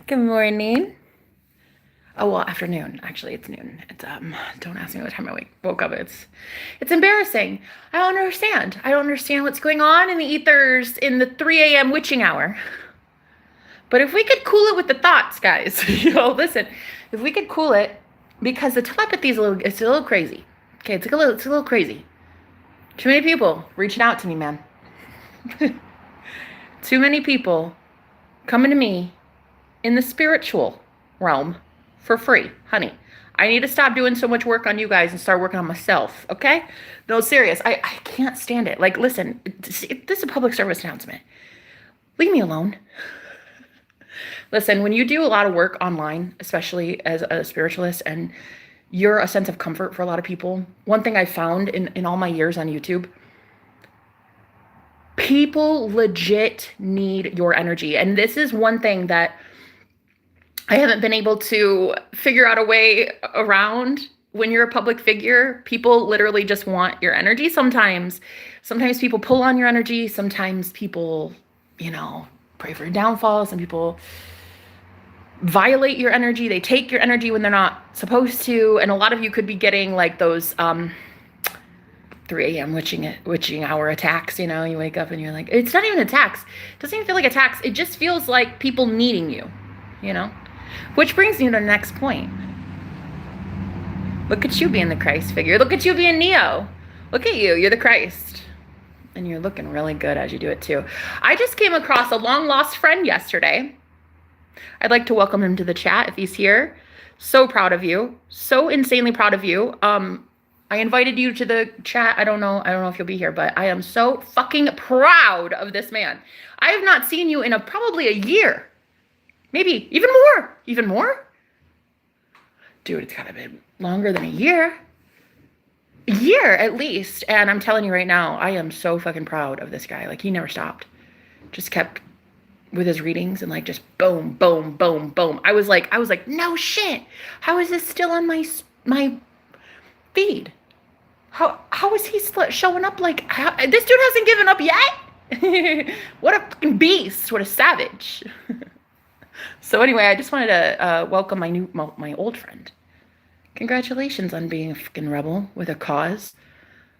Good morning. Oh, well, afternoon. Actually, it's noon. Don't ask me what time I woke up. It's embarrassing. I don't understand. I don't understand what's going on in the ethers in the 3 a.m. witching hour. But if we could cool it with the thoughts, guys, listen, if we could cool it, because the telepathy is it's a little crazy. Okay, it's a little crazy. Too many people reaching out to me, man. Too many people coming to me in the spiritual realm for free. Honey, I need to stop doing so much work on you guys and start working on myself, okay? No, serious. I can't stand it. Like, listen, this is a public service announcement. Leave me alone. Listen, when you do a lot of work online, especially as a spiritualist, and you're a sense of comfort for a lot of people, one thing I found in all my years on YouTube, people legit need your energy. And this is one thing that I haven't been able to figure out a way around. When you're a public figure, people literally just want your energy sometimes. Sometimes people pull on your energy. Sometimes people, pray for your downfall. Some people violate your energy. They take your energy when they're not supposed to. And a lot of you could be getting like those 3 a.m. witching hour attacks. You wake up and you're like, it's not even attacks. It doesn't even feel like attacks. It just feels like people needing you, Which brings me to the next point. Look at you being the Christ figure. Look at you being Neo. Look at you. You're the Christ. And you're looking really good as you do it too. I just came across a long lost friend yesterday. I'd like to welcome him to the chat if he's here. So proud of you. So insanely proud of you. I invited you to the chat. I don't know if you'll be here, but I am so fucking proud of this man. I have not seen you in probably a year. Maybe even more. Even more? Dude, it's gotta be longer than a year. A year at least. And I'm telling you right now, I am so fucking proud of this guy. Like, he never stopped. Just kept with his readings and like just boom, boom, boom, boom. I was like, no shit. How is this still on my feed? How is he showing up like, this dude hasn't given up yet? What a fucking beast. What a savage. So anyway, I just wanted to welcome my old friend. Congratulations on being a fucking rebel with a cause.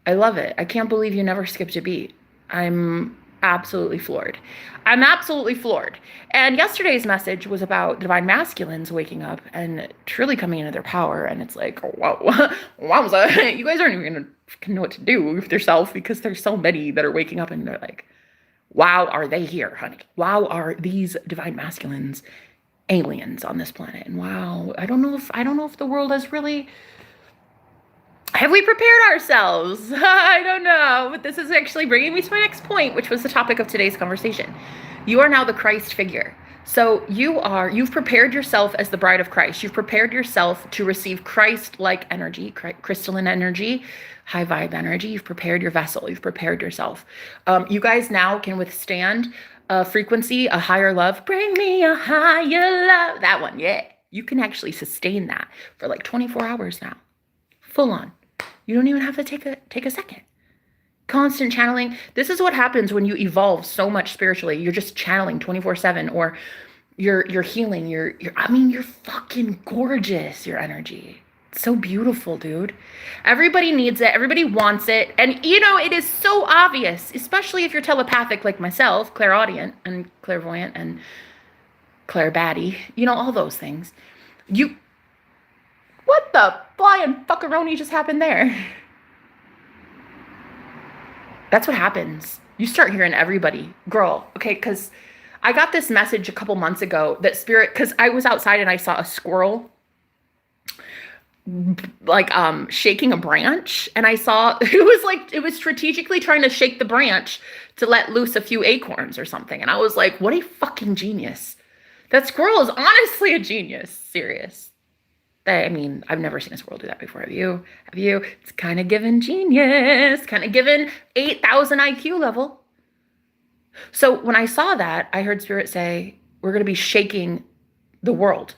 I love it. I can't believe you never skipped a beat. I'm absolutely floored. And yesterday's message was about divine masculines waking up and truly coming into their power. And it's like, whoa, wowza. You guys aren't even going to know what to do with yourself, because there's so many that are waking up and they're like, wow, are they here, honey? Wow, are these divine masculines aliens on this planet? And wow, I don't know if the world has really, have we prepared ourselves? I don't know. But this is actually bringing me to my next point, which was the topic of today's conversation. You are now the Christ figure. So you've prepared yourself as the bride of Christ. You've prepared yourself to receive Christ-like energy, crystalline energy, high vibe energy. You've prepared your vessel. You've prepared yourself. You guys now can withstand a frequency, a higher love. Bring me a higher love. That one, yeah. You can actually sustain that for like 24 hours now. Full on. You don't even have to take a second. Constant channeling. This is what happens when you evolve so much spiritually. You're just channeling 24/7, or you're healing. You're fucking gorgeous, your energy. It's so beautiful, dude. Everybody needs it. Everybody wants it. And it is so obvious, especially if you're telepathic like myself, clairaudient and clairvoyant and clairbatty, all those things. What the flying fuckaroni just happened there? That's what happens. You start hearing everybody. Girl, okay, because I got this message a couple months ago that spirit, because I was outside and I saw a squirrel like shaking a branch, and I saw it was strategically trying to shake the branch to let loose a few acorns or something. And I was like, what a fucking genius. That squirrel is honestly a genius. Serious. I've never seen a squirrel do that before. Have you? It's kind of given genius, kind of given 8,000 IQ level. So when I saw that, I heard spirit say, we're going to be shaking the world,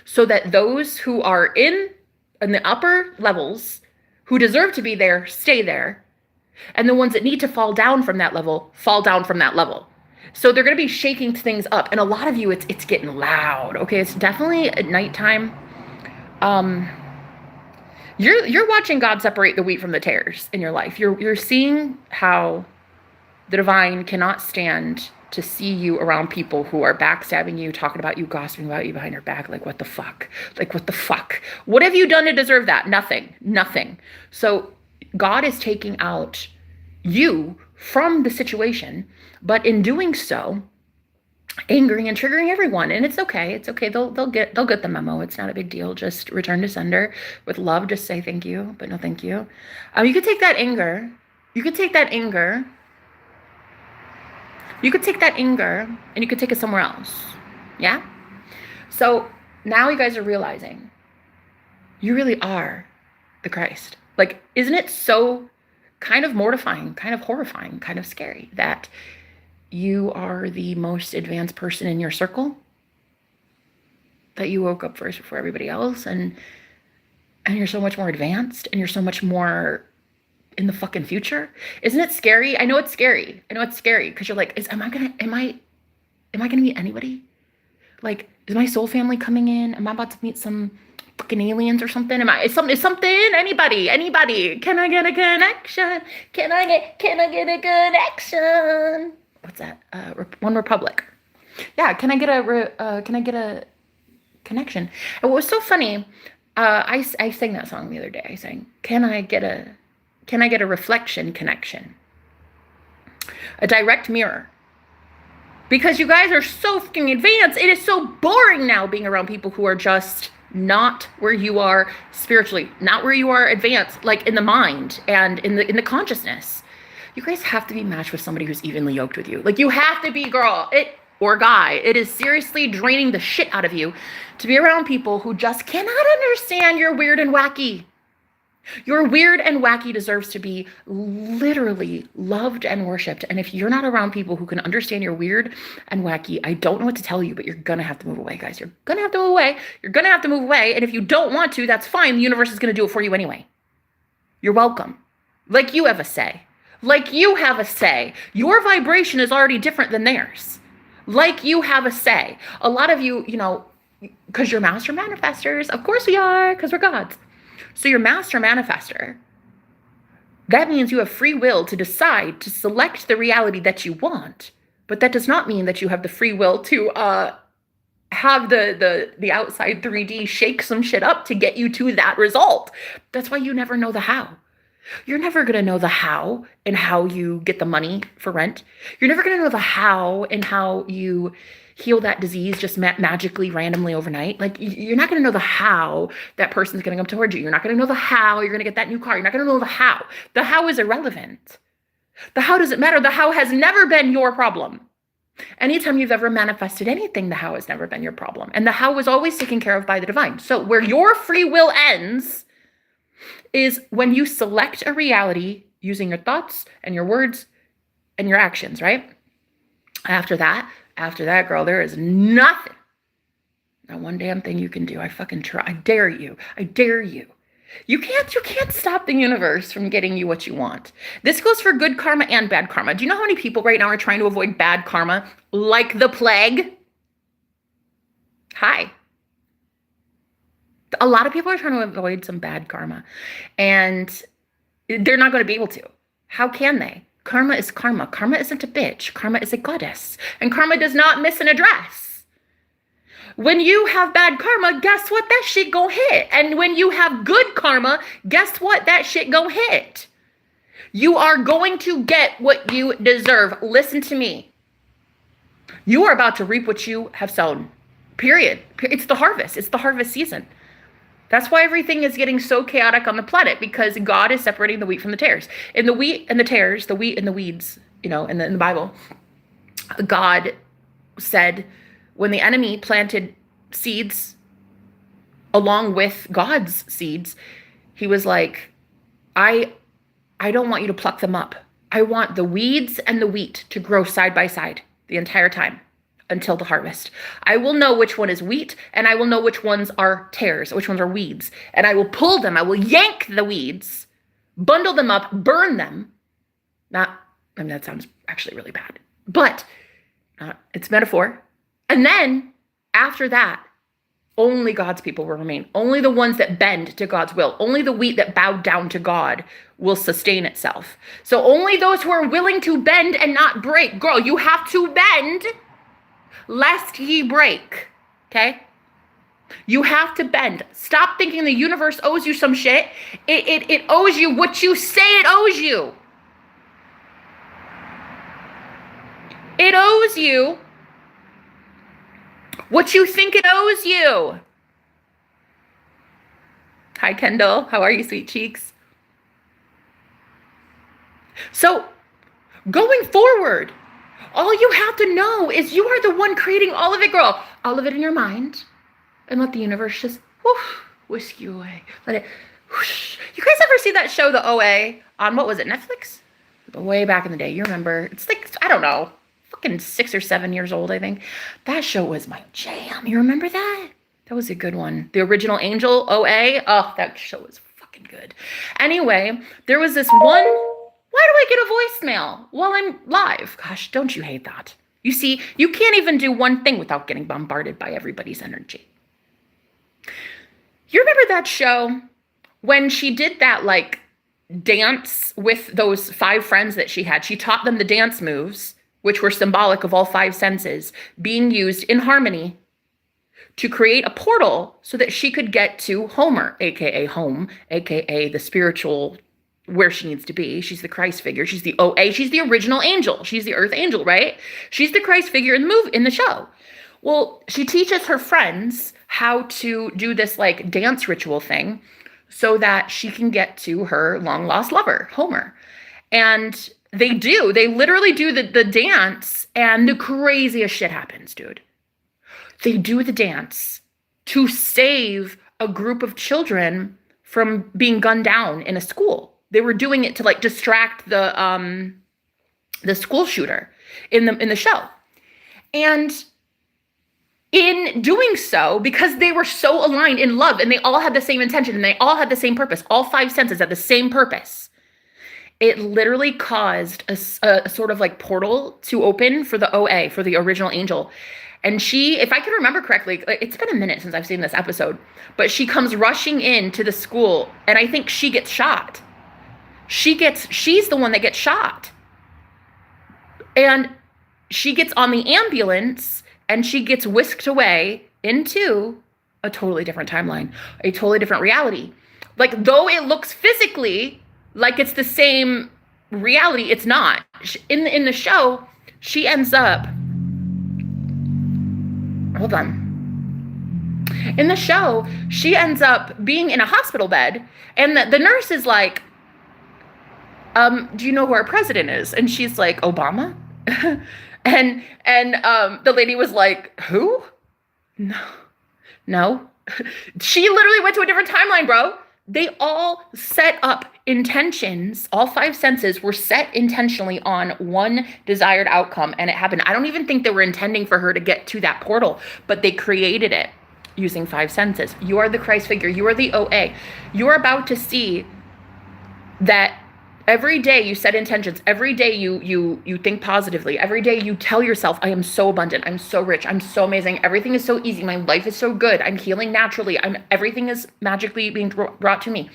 so that those who are in the upper levels, who deserve to be there, stay there. And the ones that need to fall down from that level, fall down from that level. So they're going to be shaking things up. And a lot of you, it's getting loud. Okay, it's definitely at nighttime. You're watching God separate the wheat from the tares in your life. You're seeing how the divine cannot stand to see you around people who are backstabbing you, talking about you, gossiping about you behind your back. Like, what the fuck? Like, what the fuck? What have you done to deserve that? Nothing. Nothing. So God is taking out you from the situation, but in doing so, angering and triggering everyone. And it's okay. It's okay. They'll get the memo. It's not a big deal. Just return to sender with love. Just say thank you, but no thank you. You could take that anger. You could take that anger. You could take that anger and you could take it somewhere else. Yeah? So now you guys are realizing you really are the Christ. Like, isn't it so kind of mortifying, kind of horrifying, kind of scary that you are the most advanced person in your circle? That you woke up first before everybody else, and you're so much more advanced, and you're so much more in the fucking future. Isn't it scary? I know it's scary. I know it's scary because you're like, am I gonna meet anybody? Like, is my soul family coming in? Am I about to meet some fucking aliens or something? Is something? Anybody? Can I get a connection? Can I get a connection? What's that? One Republic. Yeah. Can I get a connection? And what was so funny? I sang that song the other day. I sang, Can I get a reflection connection? A direct mirror. Because you guys are so fucking advanced. It is so boring now being around people who are just not where you are spiritually, not where you are advanced, like in the mind and in the consciousness. You guys have to be matched with somebody who's evenly yoked with you. Like, you have to be, girl, or guy. It is seriously draining the shit out of you to be around people who just cannot understand you're weird and wacky. Your weird and wacky deserves to be literally loved and worshipped. And if you're not around people who can understand your weird and wacky, I don't know what to tell you, but you're going to have to move away, guys. You're going to have to move away. You're going to have to move away. And if you don't want to, that's fine. The universe is going to do it for you anyway. You're welcome. Like, you have a say. Like, you have a say. Your vibration is already different than theirs. Like, you have a say. A lot of you, because you're master manifestors. Of course we are, because we're gods. So you're master manifester. That means you have free will to decide to select the reality that you want. But that does not mean that you have the free will to have the outside 3D shake some shit up to get you to that result. That's why you never know the how. You're never going to know the how and how you get the money for rent. You're never going to know the how and how you heal that disease just magically, randomly overnight. Like, you're not going to know the how that person's going to come towards you. You're not going to know the how you're going to get that new car. You're not going to know the how. The how is irrelevant. The how doesn't matter. The how has never been your problem. Anytime you've ever manifested anything, the how has never been your problem. And the how was always taken care of by the divine. So where your free will ends is when you select a reality using your thoughts and your words and your actions, right? After that, girl, there is nothing, not one damn thing you can do. I fucking try. I dare you. You can't stop the universe from getting you what you want. This goes for good karma and bad karma. Do you know how many people right now are trying to avoid bad karma like the plague? Hi. A lot of people are trying to avoid some bad karma, and they're not going to be able to. How can they? Karma is karma. Karma isn't a bitch. Karma is a goddess. And karma does not miss an address. When you have bad karma, guess what? That shit gon' hit. And when you have good karma, guess what? That shit gon' hit. You are going to get what you deserve. Listen to me. You are about to reap what you have sown. Period. It's the harvest. It's the harvest season. That's why everything is getting so chaotic on the planet, because God is separating the wheat from the tares. In the wheat and the tares, the wheat and the weeds, in the Bible, God said when the enemy planted seeds along with God's seeds, he was like, I don't want you to pluck them up. I want the weeds and the wheat to grow side by side the entire time until the harvest. I will know which one is wheat, and I will know which ones are tares, which ones are weeds. And I will pull them. I will yank the weeds, bundle them up, burn them. That sounds actually really bad. But It's metaphor. And then after that, only God's people will remain. Only the ones that bend to God's will. Only the wheat that bowed down to God will sustain itself. So only those who are willing to bend and not break. Girl, you have to bend lest ye break. Okay? You have to bend. Stop thinking the universe owes you some shit. It owes you what you say it owes you. It owes you what you think it owes you. Hi, Kendall. How are you, sweet cheeks? So, going forward, all you have to know is you are the one creating all of it, girl. All of it in your mind. And let the universe just whisk you away. Let it whoosh. You guys ever see that show, The OA, on, what was it, Netflix? Way back in the day. You remember? It's like, I don't know, fucking 6 or 7 years old, I think. That show was my jam. You remember that? That was a good one. The Original Angel, OA. Oh, that show was fucking good. Anyway, there was this one. Why do I get a voicemail while I'm live? Gosh, don't you hate that? You see, you can't even do one thing without getting bombarded by everybody's energy. You remember that show when she did that, like, dance with those 5 friends that she had? She taught them the dance moves, which were symbolic of all 5 senses, being used in harmony to create a portal so that she could get to Homer, aka home, aka the spiritual, where she needs to be. She's the Christ figure. She's the OA. She's the original angel. She's the earth angel, right? She's the Christ figure in the show. Well, she teaches her friends how to do this, like, dance ritual thing so that she can get to her long lost lover, Homer. And they literally do the dance, and the craziest shit happens, dude. They do the dance to save a group of children from being gunned down in a school. They were doing it to, like, distract the school shooter in the show. And in doing so, because they were so aligned in love and they all had the same intention and they all had the same purpose, all 5 senses had the same purpose, it literally caused a sort of like portal to open for the OA, for the original angel. And she, if I can remember correctly, it's been a minute since I've seen this episode, but she comes rushing into the school and I think she gets shot. She's the one that gets shot. And she gets on the ambulance and she gets whisked away into a totally different timeline, a totally different reality. Like, though it looks physically like it's the same reality, it's not. In the show, she ends up, hold on. In the show, she ends up being in a hospital bed, and the nurse is like, do you know who our president is? And she's like, Obama? And the lady was like, who? No. She literally went to a different timeline, bro. They all set up intentions. All 5 senses were set intentionally on one desired outcome, and it happened. I don't even think they were intending for her to get to that portal, but they created it using 5 senses. You are the Christ figure. You are the OA. You are about to see that every day you set intentions. Every day you think positively. Every day you tell yourself, I am so abundant. I'm so rich. I'm so amazing. Everything is so easy. My life is so good. I'm healing naturally. Everything is magically being brought to me.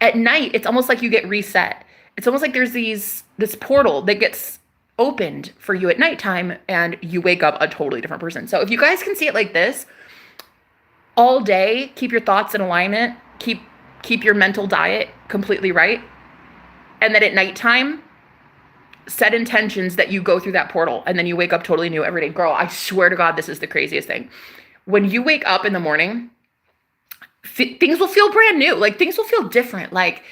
At night, it's almost like you get reset. It's almost like there's this portal that gets opened for you at nighttime, and you wake up a totally different person. So if you guys can see it like this, all day, keep your thoughts in alignment. Keep your mental diet completely right. And then at nighttime, set intentions that you go through that portal, and then you wake up totally new every day. Girl, I swear to God, this is the craziest thing. When you wake up in the morning, things will feel brand new. Like, things will feel different. Like,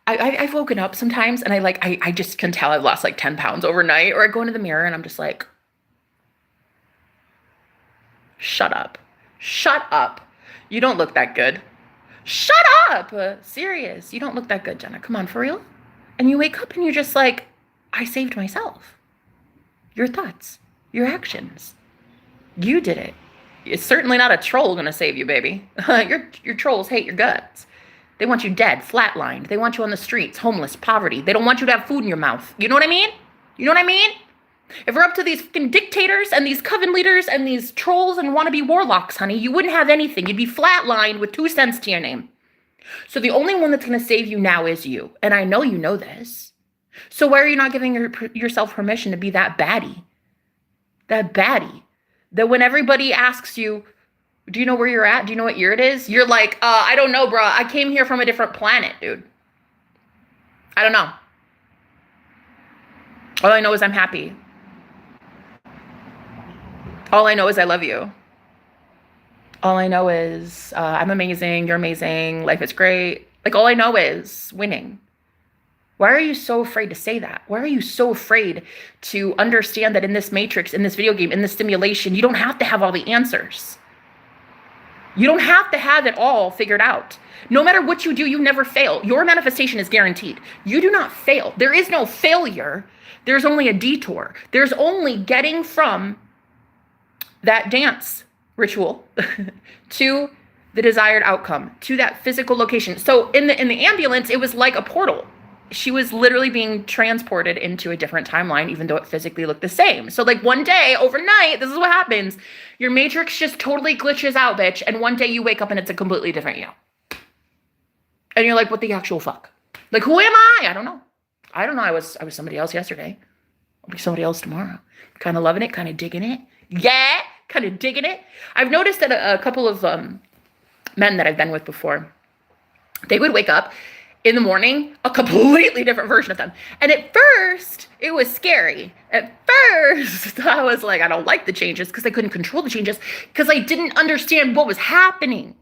I've woken up sometimes, and I just can tell I've lost like 10 pounds overnight. Or I go into the mirror, and I'm just like, shut up. Shut up. You don't look that good. Shut up. Serious. You don't look that good, Jenna. Come on, for real? And you wake up and you're just like, I saved myself. Your thoughts, your actions. You did it. It's certainly not a troll going to save you, baby. Your trolls hate your guts. They want you dead, flatlined. They want you on the streets, homeless, poverty. They don't want you to have food in your mouth. You know what I mean? You know what I mean? If we're up to these fucking dictators and these coven leaders and these trolls and wannabe warlocks, honey, you wouldn't have anything. You'd be flatlined with 2 cents to your name. So the only one that's going to save you now is you. And I know you know this. So why are you not giving yourself permission to be that baddie? That baddie. That when everybody asks you, do you know where you're at? Do you know what year it is? You're like, I don't know, bro. I came here from a different planet, dude. I don't know. All I know is I'm happy. All I know is I love you. All I know is I'm amazing. You're amazing. Life is great. Like, all I know is winning. Why are you so afraid to say that? Why are you so afraid to understand that in this matrix, in this video game, in this simulation, you don't have to have all the answers. You don't have to have it all figured out. No matter what you do, you never fail. Your manifestation is guaranteed. You do not fail. There is no failure. There's only a detour. There's only getting from that dance ritual to the desired outcome, to that physical location. So in the ambulance, it was like a portal. She was literally being transported into a different timeline, even though it physically looked the same. So like one day, overnight, this is what happens. Your matrix just totally glitches out, bitch. And one day you wake up and it's a completely different you. And you're like, what the actual fuck? Like, who am I? I don't know. I was somebody else yesterday. I'll be somebody else tomorrow. Kind of loving it, kind of digging it. Yeah, kind of digging it. I've noticed that a couple of men that I've been with before, they would wake up in the morning, a completely different version of them. And at first, it was scary. At first, I was like, I don't like the changes because I couldn't control the changes because I didn't understand what was happening.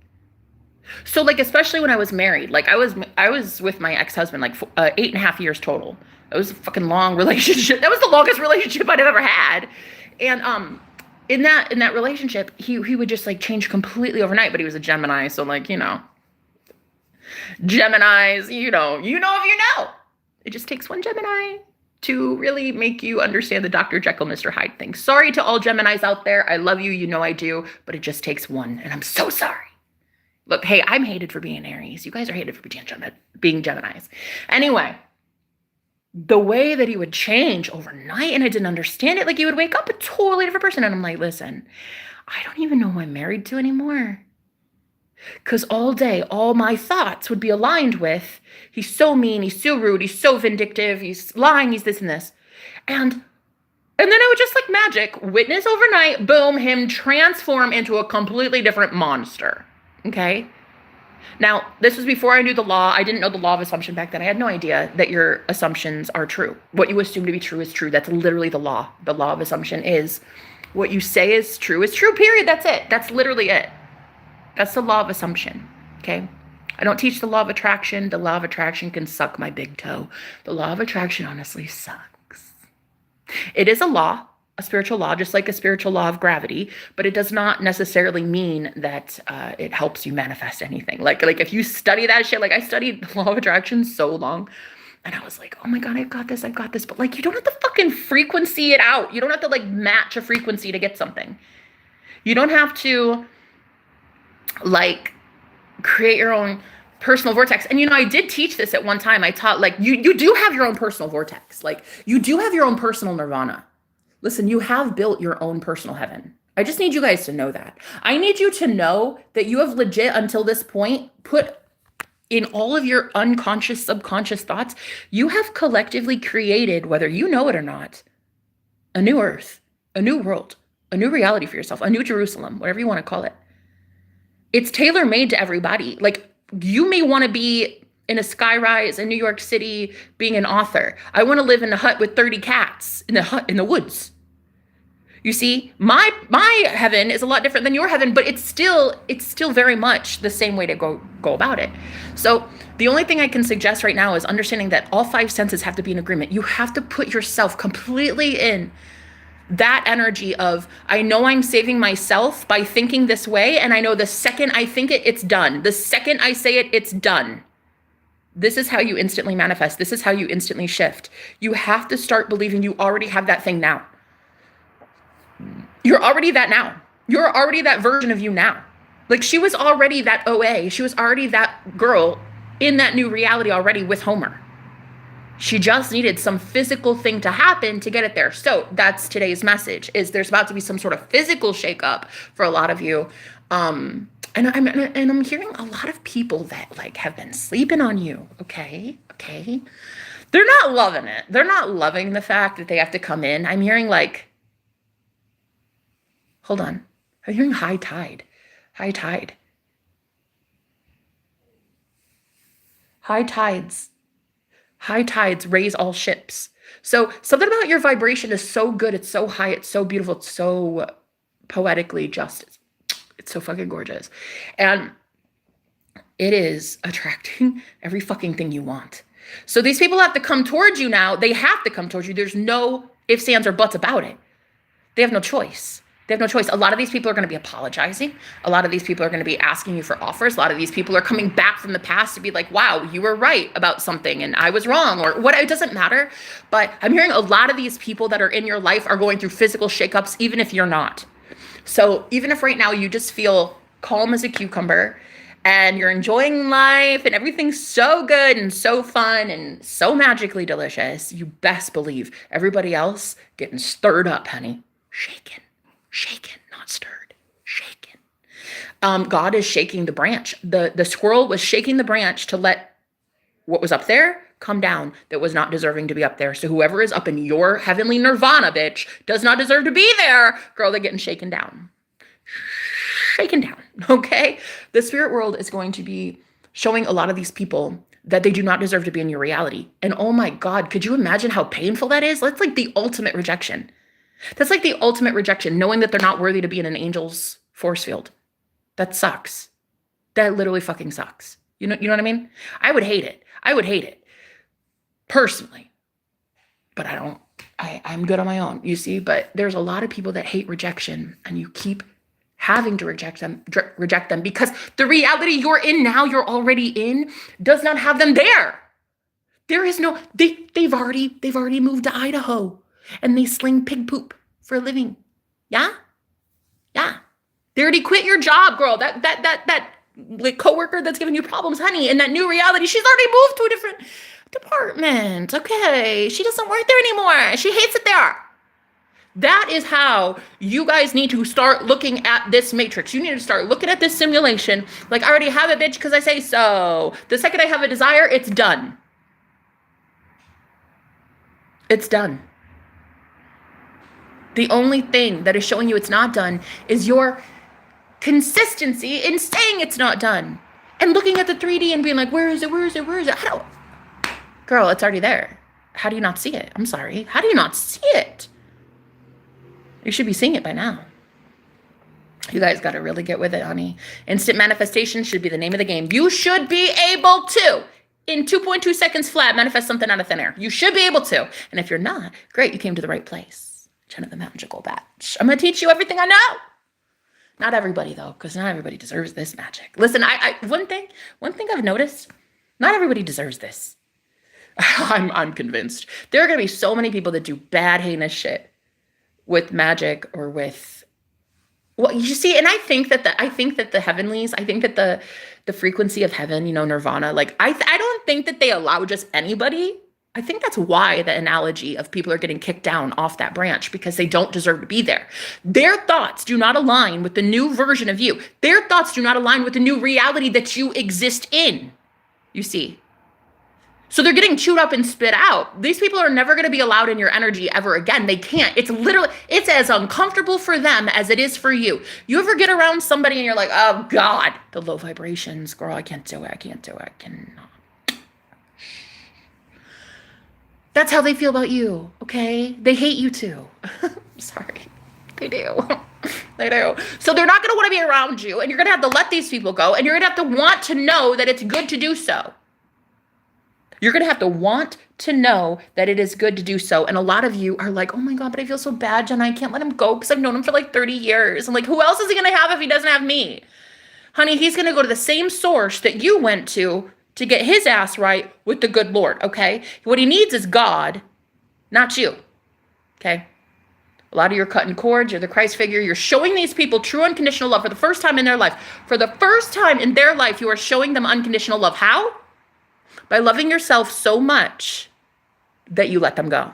So like, especially when I was married, like I was with my ex-husband, like 8.5 years total. It was a fucking long relationship. That was the longest relationship I'd ever had. And in that relationship, he would just like change completely overnight, but he was a Gemini. So like, you know, Geminis, you know if you know. It just takes one Gemini to really make you understand the Dr. Jekyll, Mr. Hyde thing. Sorry to all Geminis out there. I love you. You know I do. But it just takes one. And I'm so sorry. Look, hey, I'm hated for being an Aries. You guys are hated for being Geminis. Anyway, the way that he would change overnight, and I didn't understand it. Like, he would wake up a totally different person. And I'm like, listen, I don't even know who I'm married to anymore. Because all day, all my thoughts would be aligned with, he's so mean, he's so rude, he's so vindictive, he's lying, he's this and this. And then I would just like magic, witness overnight, boom, him transform into a completely different monster. Okay? Now, this was before I knew the law. I didn't know the law of assumption back then. I had no idea that your assumptions are true. What you assume to be true is true. That's literally the law. The law of assumption is what you say is true, period. That's it. That's literally it. That's the law of assumption, okay? I don't teach the law of attraction. The law of attraction can suck my big toe. The law of attraction honestly sucks. It is a law, a spiritual law, just like a spiritual law of gravity, but it does not necessarily mean that it helps you manifest anything. Like if you study that shit, like I studied the law of attraction so long, and I was like, oh my God, I've got this. But like, you don't have to fucking frequency it out. You don't have to like match a frequency to get something. You don't have to like create your own personal vortex. And, you know, I did teach this at one time. I taught like, you do have your own personal vortex. Like you do have your own personal nirvana. Listen, you have built your own personal heaven. I just need you guys to know that. I need you to know that you have legit until this point put in all of your unconscious, subconscious thoughts, you have collectively created, whether you know it or not, a new earth, a new world, a new reality for yourself, a new Jerusalem, whatever you want to call it. It's tailor-made to everybody. Like, you may want to be in a skyrise in New York City being an author. I want to live in a hut with 30 cats in the woods. You see, my heaven is a lot different than your heaven, but it's still very much the same way to go about it. So the only thing I can suggest right now is understanding that all 5 senses have to be in agreement. You have to put yourself completely in that energy of, I know I'm saving myself by thinking this way, and I know the second I think it, it's done. The second I say it, it's done. This is how you instantly manifest. This is how you instantly shift. You have to start believing you already have that thing now. You're already that now. You're already that version of you now. Like, she was already that OA. She was already that girl in that new reality already with Homer. She just needed some physical thing to happen to get it there. So that's today's message, is there's about to be some sort of physical shakeup for a lot of you. And I'm hearing a lot of people that like have been sleeping on you. Okay. They're not loving it. They're not loving the fact that they have to come in. I'm hearing like, hold on. I'm hearing high tide. High tide. High tides. High tides raise all ships. So something about your vibration is so good. It's so high. It's so beautiful. It's so poetically just. It's so fucking gorgeous. And it is attracting every fucking thing you want. So these people have to come towards you now. They have to come towards you. There's no ifs, ands, or buts about it. They have no choice. They have no choice. A lot of these people are going to be apologizing. A lot of these people are going to be asking you for offers. A lot of these people are coming back from the past to be like, wow, you were right about something and I was wrong, or what. It doesn't matter. But I'm hearing a lot of these people that are in your life are going through physical shakeups, even if you're not. So even if right now you just feel calm as a cucumber and you're enjoying life and everything's so good and so fun and so magically delicious, you best believe everybody else getting stirred up, honey. Shaken, not stirred, shaken. God is shaking the branch. The squirrel was shaking the branch to let what was up there come down that was not deserving to be up there. So whoever is up in your heavenly nirvana, bitch, does not deserve to be there. Girl, they're getting shaken down. Shaken down, okay? The spirit world is going to be showing a lot of these people that they do not deserve to be in your reality. And oh my God, could you imagine how painful that is? That's like the ultimate rejection. That's like the ultimate rejection, knowing that they're not worthy to be in an angel's force field. That sucks. That literally fucking sucks. You know what I mean? I would hate it. Personally. But I'm good on my own, you see? But there's a lot of people that hate rejection, and you keep having to reject them because the reality you're in now, you're already in, does not have them there. There is no, they've already moved to Idaho. And they sling pig poop for a living. Yeah. They already quit your job, girl. That like coworker that's giving you problems, honey, in that new reality, she's already moved to a different department. Okay. She doesn't work there anymore. She hates it there. That is how you guys need to start looking at this matrix. You need to start looking at this simulation. Like, I already have it, bitch, because I say so. The second I have a desire, it's done. It's done. The only thing that is showing you it's not done is your consistency in saying it's not done. And looking at the 3D and being like, where is it? Girl, it's already there. How do you not see it? I'm sorry. How do you not see it? You should be seeing it by now. You guys got to really get with it, honey. Instant manifestation should be the name of the game. You should be able to, in 2.2 seconds flat, manifest something out of thin air. You should be able to. And if you're not, great, you came to the right place. Of the magical batch. I'm going to teach you everything I know. Not everybody, though, because not everybody deserves this magic. Listen, one thing I've noticed, not everybody deserves this. I'm convinced. There are going to be so many people that do bad, heinous shit with magic or with, well, you see, and I think that the heavenlies, I think that the frequency of heaven, nirvana, like I don't think that they allow just anybody. I think that's why the analogy of people are getting kicked down off that branch, because they don't deserve to be there. Their thoughts do not align with the new version of you. Their thoughts do not align with the new reality that you exist in, you see. So they're getting chewed up and spit out. These people are never going to be allowed in your energy ever again. They can't. It's as uncomfortable for them as it is for you. You ever get around somebody and you're like, oh God, the low vibrations, girl, I can't do it. I cannot. That's how they feel about you, okay? They hate you too. Sorry. They do. They do. So they're not going to want to be around you, and you're going to have to let these people go, and you're going to have to want to know that it's good to do so. You're going to have to want to know that it is good to do so. And a lot of you are like, oh my God, but I feel so bad, Jenna. I can't let him go because I've known him for like 30 years. I'm like, who else is he going to have if he doesn't have me? Honey, he's going to go to the same source that you went to get his ass right with the good Lord, okay? What he needs is God, not you, okay? A lot of you are cutting cords. You're the Christ figure. You're showing these people true unconditional love for the first time in their life. For the first time in their life, you are showing them unconditional love. How? By loving yourself so much that you let them go.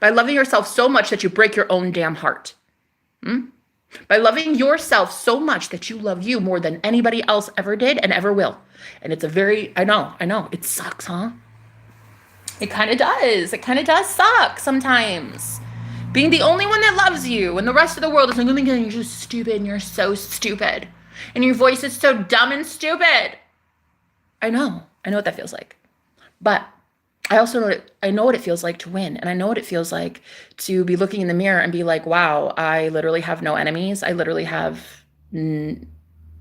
By loving yourself so much that you break your own damn heart. By loving yourself so much that you love you more than anybody else ever did and ever will. And it's a very, I know, it sucks, huh? It kind of does. It kind of does suck sometimes. Being the only one that loves you and the rest of the world is like, oh my God, you're just stupid and you're so stupid. And your voice is so dumb and stupid. I know what that feels like. But I also know what it feels like to win. And I know what it feels like to be looking in the mirror and be like, wow, I literally have no enemies. I literally have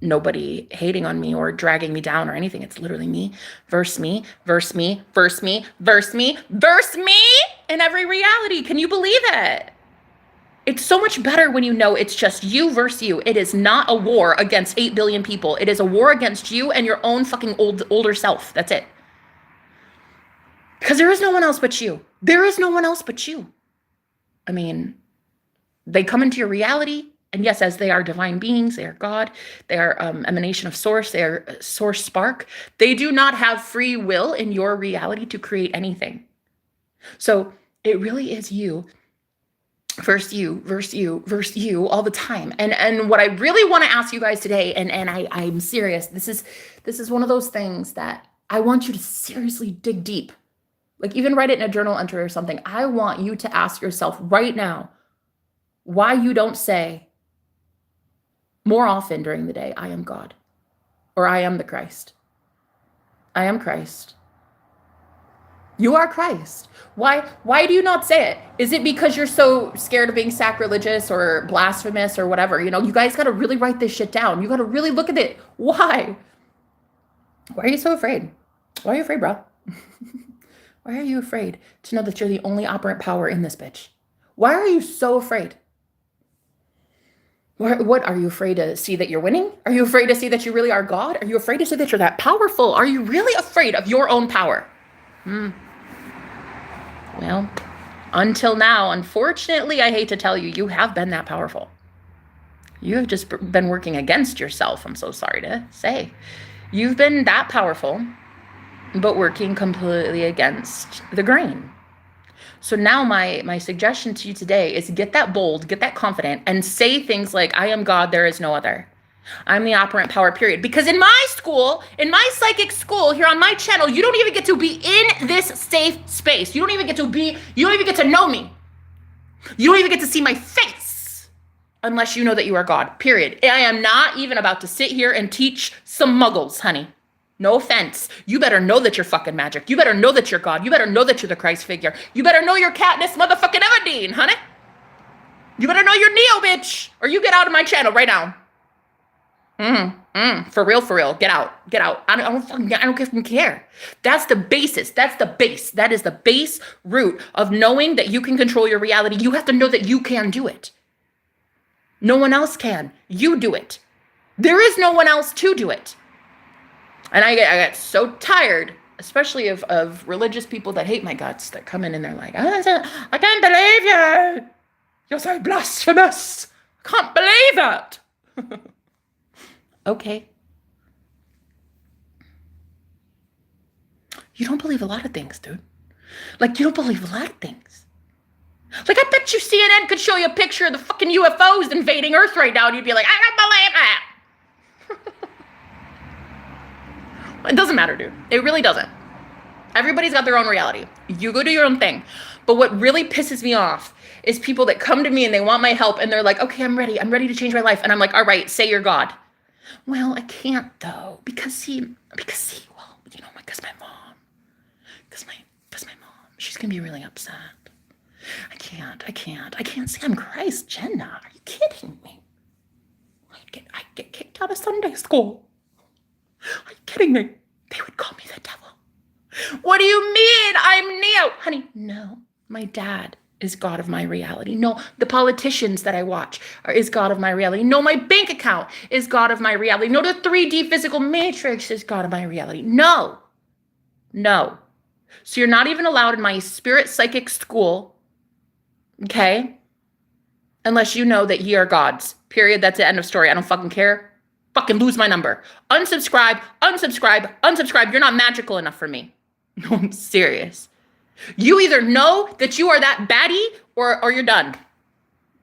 nobody hating on me or dragging me down or anything. It's literally me versus me versus me versus me versus me versus me in every reality. Can you believe it? It's so much better when you know it's just you versus you. It is not a war against 8 billion people. It is a war against you and your own fucking older self. That's it. Because there is no one else but you. There is no one else but you. I mean, they come into your reality. And yes, as they are divine beings, they are God, they are emanation of source, they are source spark. They do not have free will in your reality to create anything. So it really is you versus you versus you versus you all the time. And what I really want to ask you guys today, and I'm serious, this is one of those things that I want you to seriously dig deep. Like even write it in a journal entry or something. I want you to ask yourself right now why you don't say more often during the day, I am God, or I am the Christ. I am Christ. You are Christ. Why do you not say it? Is it because you're so scared of being sacrilegious or blasphemous or whatever? You know, you guys got to really write this shit down. You got to really look at it. Why? Why are you so afraid? Why are you afraid, bro? Why are you afraid to know that you're the only operant power in this bitch? Why are you so afraid? What are you afraid to see that you're winning? Are you afraid to see that you really are God? Are you afraid to see that you're that powerful? Are you really afraid of your own power? Well, until now, unfortunately, I hate to tell you, you have been that powerful. You have just been working against yourself, I'm so sorry to say. You've been that powerful, but working completely against the grain. So now my suggestion to you today is get that bold, get that confident, and say things like, I am God, there is no other. I'm the operant power, period. Because in my school, in my psychic school here on my channel, you don't even get to be in this safe space. You don't even get to know me. You don't even get to see my face unless you know that you are God, period. I am not even about to sit here and teach some muggles, honey. No offense. You better know that you're fucking magic. You better know that you're God. You better know that you're the Christ figure. You better know you're Katniss motherfucking Everdeen, honey. You better know you're Neo, bitch. Or you get out of my channel right now. For real. Get out. I don't fucking care. That's the basis. That's the base. That is the base root of knowing that you can control your reality. You have to know that you can do it. No one else can. You do it. There is no one else to do it. And I get so tired, especially of religious people that hate my guts, that come in and they're like, I can't believe you. You're so blasphemous. I can't believe it. Okay. You don't believe a lot of things, dude. Like, you don't believe a lot of things. Like, I bet you CNN could show you a picture of the fucking UFOs invading Earth right now, and you'd be like, I don't believe it. It doesn't matter, dude. It really doesn't. Everybody's got their own reality. You go do your own thing. But what really pisses me off is people that come to me and they want my help and they're like, okay, I'm ready to change my life. And I'm like, all right, say you're God. Well, I can't though, because my mom, she's gonna be really upset. I can't say I'm Christ, Jenna. Are you kidding me? I'd get kicked out of Sunday school. Are you kidding me? They would call me the devil. What do you mean? I'm Neo. Honey, no. My dad is God of my reality. No, the politicians that I watch is God of my reality. No, my bank account is God of my reality. No, the 3D physical matrix is God of my reality. No. So you're not even allowed in my spirit psychic school, okay? Unless you know that ye are gods. Period. That's the end of story. I don't fucking care. Fucking lose my number. Unsubscribe. You're not magical enough for me. No, I'm serious. You either know that you are that baddie or you're done.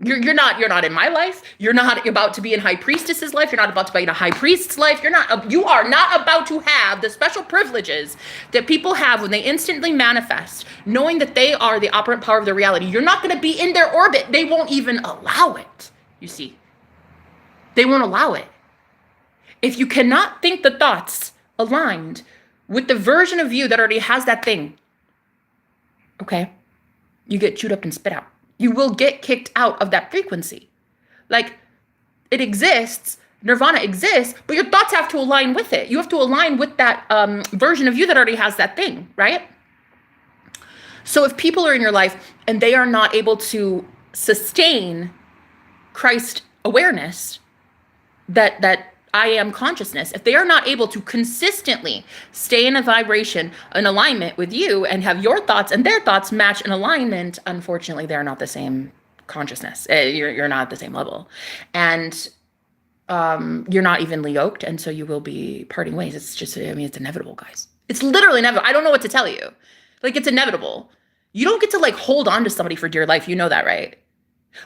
You're not in my life. You're not about to be in High Priestess's life. You're not about to be in a High Priest's life. You are not about to have the special privileges that people have when they instantly manifest, knowing that they are the operant power of their reality. You're not going to be in their orbit. They won't even allow it. You see, they won't allow it. If you cannot think the thoughts aligned with the version of you that already has that thing, okay, you get chewed up and spit out. You will get kicked out of that frequency. Like, it exists, nirvana exists, but your thoughts have to align with it. You have to align with that version of you that already has that thing, right? So if people are in your life and they are not able to sustain Christ awareness, that I am consciousness, if they are not able to consistently stay in a vibration, an alignment with you and have your thoughts and their thoughts match in alignment, unfortunately, they're not the same consciousness. You're not at the same level. And you're not evenly yoked. And so you will be parting ways. It's just, it's inevitable, guys. It's literally inevitable. I don't know what to tell you. Like, it's inevitable. You don't get to like hold on to somebody for dear life. You know that, right?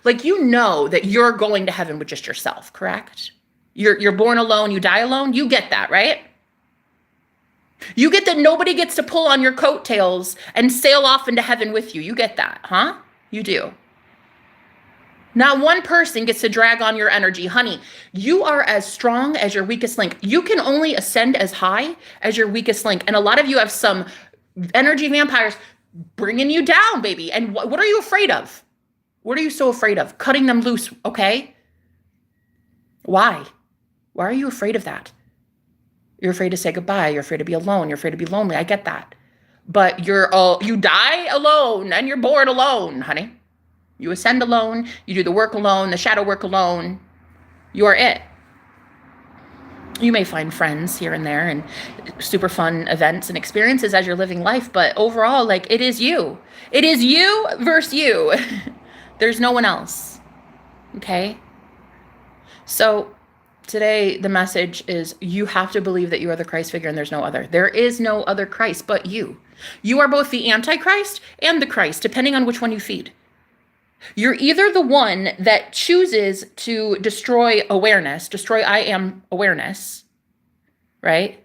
Like, you know that you're going to heaven with just yourself, correct? You're born alone, you die alone. You get that, right? You get that nobody gets to pull on your coattails and sail off into heaven with you. You get that, huh? You do. Not one person gets to drag on your energy. Honey, you are as strong as your weakest link. You can only ascend as high as your weakest link. And a lot of you have some energy vampires bringing you down, baby. And what are you afraid of? What are you so afraid of? Cutting them loose, okay? Why? Why are you afraid of that? You're afraid to say goodbye. You're afraid to be alone. You're afraid to be lonely. I get that. But you die alone and you're born alone, honey. You ascend alone. You do the work alone, the shadow work alone. You are it. You may find friends here and there and super fun events and experiences as you're living life. But overall, like, it is you. It is you versus you. There's no one else. Okay? So today, the message is you have to believe that you are the Christ figure and there's no other. There is no other Christ but you. You are both the Antichrist and the Christ, depending on which one you feed. You're either the one that chooses to destroy awareness, destroy I am awareness, right?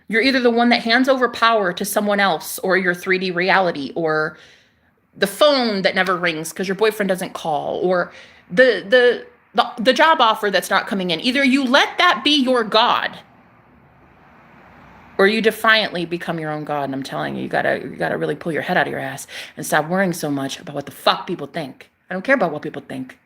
You're either the one that hands over power to someone else or your 3D reality or the phone that never rings because your boyfriend doesn't call or the job offer that's not coming in. Either you let that be your God or you defiantly become your own God. And I'm telling you, you gotta really pull your head out of your ass and stop worrying so much about what the fuck people think. I don't care about what people think.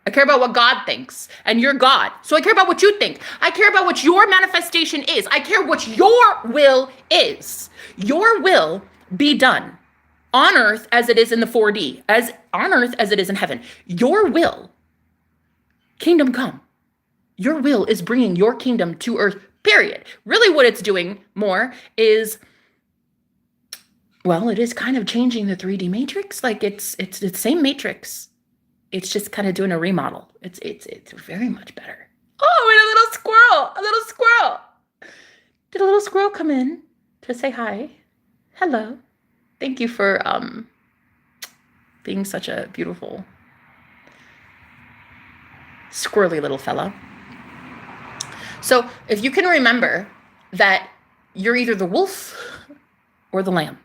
I care about what God thinks, and you're God. So I care about what you think. I care about what your manifestation is. I care what your will is. Your will be done on earth as it is in the 4D, as on earth as it is in heaven. Your will, kingdom come. Your will is bringing your kingdom to earth, period. Really what it's doing more is, well, it is kind of changing the 3D matrix. Like it's the same matrix. It's just kind of doing a remodel. It's very much better. Oh, and a little squirrel. Did a little squirrel come in to say hi? Hello. Thank you for being such a beautiful, squirrely little fella. So if you can remember that you're either the wolf or the lamb,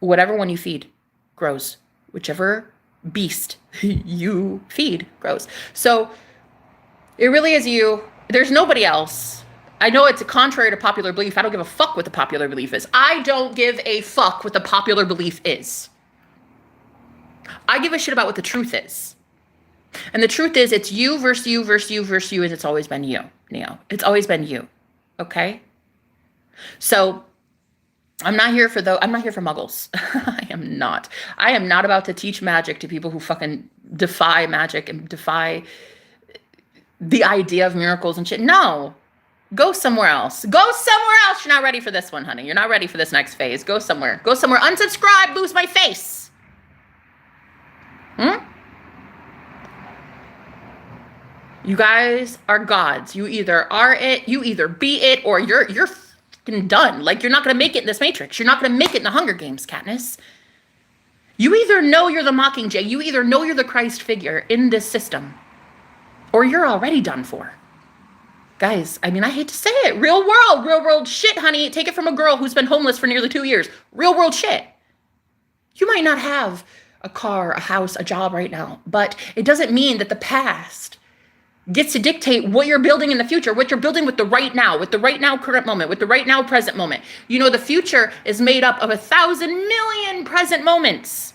whatever one you feed grows. Whichever beast you feed grows. So it really is you. There's nobody else. I know it's contrary to popular belief. I don't give a fuck what the popular belief is. I don't give a fuck what the popular belief is. I give a shit about what the truth is. And the truth is, it's you versus you versus you versus you, and it's always been you, Neo. It's always been you. Okay? So I'm not here for muggles. I am not. I am not about to teach magic to people who fucking defy magic and defy the idea of miracles and shit. No. Go somewhere else. Go somewhere else. You're not ready for this one, honey. You're not ready for this next phase. Go somewhere. Go somewhere. Unsubscribe. Lose my face. You guys are gods. You either are it, you either be it, or you're fucking done. Like, you're not going to make it in this Matrix. You're not going to make it in the Hunger Games, Katniss. You either know you're the Mockingjay, you either know you're the Christ figure in this system, or you're already done for. Guys, I mean, I hate to say it. Real world shit, honey. Take it from a girl who's been homeless for nearly 2 years. Real world shit. You might not have a car, a house, a job right now, but it doesn't mean that the past gets to dictate what you're building in the future, what you're building with the right now current moment, with the right now present moment. You know, the future is made up of 1,000 million present moments.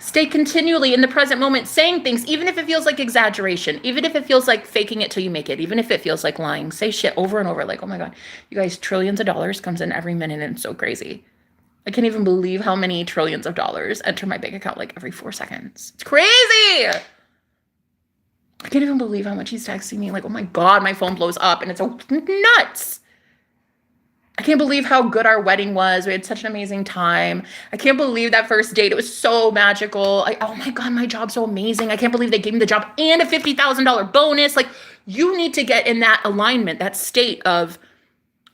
Stay continually in the present moment, saying things, even if it feels like exaggeration, even if it feels like faking it till you make it, even if it feels like lying. Say shit over and over, like, oh my God, you guys, trillions of dollars comes in every minute and it's so crazy. I can't even believe how many trillions of dollars enter my bank account like every 4 seconds. It's crazy. I can't even believe how much he's texting me. Like, oh my God, my phone blows up and it's so nuts. I can't believe how good our wedding was. We had such an amazing time. I can't believe that first date. It was so magical. Oh my God, my job's so amazing. I can't believe they gave me the job and a $50,000 bonus. Like, you need to get in that alignment, that state of,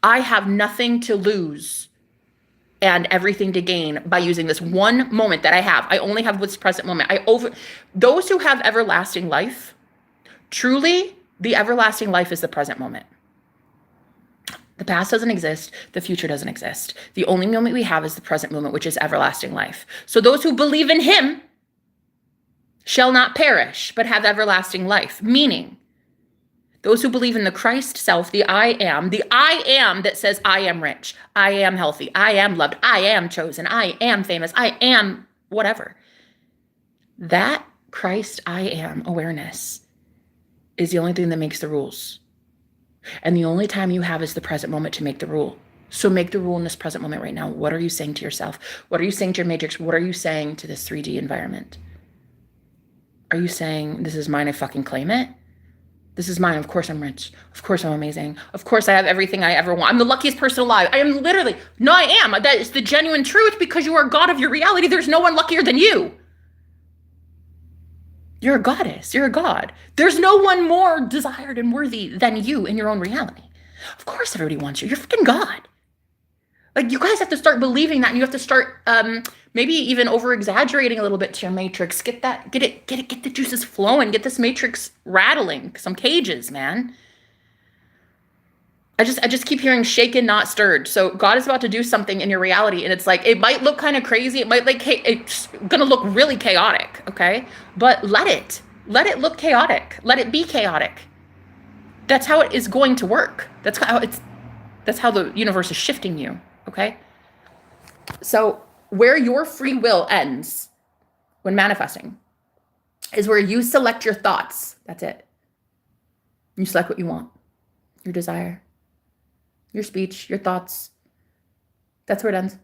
I have nothing to lose and everything to gain by using this one moment that I have. I only have this present moment. Those who have everlasting life, truly, the everlasting life is the present moment. The past doesn't exist. The future doesn't exist. The only moment we have is the present moment, which is everlasting life. So those who believe in him shall not perish, but have everlasting life. Meaning, those who believe in the Christ self, the I am that says, I am rich, I am healthy, I am loved, I am chosen, I am famous, I am whatever. That Christ I am awareness is the only thing that makes the rules. And the only time you have is the present moment to make the rule. So make the rule in this present moment right now. What are you saying to yourself? What are you saying to your matrix? What are you saying to this 3D environment? Are you saying, this is mine, I fucking claim it? This is mine. Of course I'm rich. Of course I'm amazing. Of course I have everything I ever want. I'm the luckiest person alive. I am literally, no, I am. That is the genuine truth because you are God of your reality. There's no one luckier than you. You're a goddess. You're a god. There's no one more desired and worthy than you in your own reality. Of course everybody wants you. You're freaking God. Like, you guys have to start believing that, and you have to start maybe even over-exaggerating a little bit to your matrix. Get the juices flowing. Get this matrix rattling. Some cages, man. I just keep hearing shaken, not stirred. So God is about to do something in your reality, and it's like, it might look kind of crazy. It might it's gonna look really chaotic, okay? But let it look chaotic. Let it be chaotic. That's how it is going to work. That's how the universe is shifting you, okay? So where your free will ends when manifesting is where you select your thoughts. That's it. You select what you want, your desire, your speech, your thoughts. That's where it ends.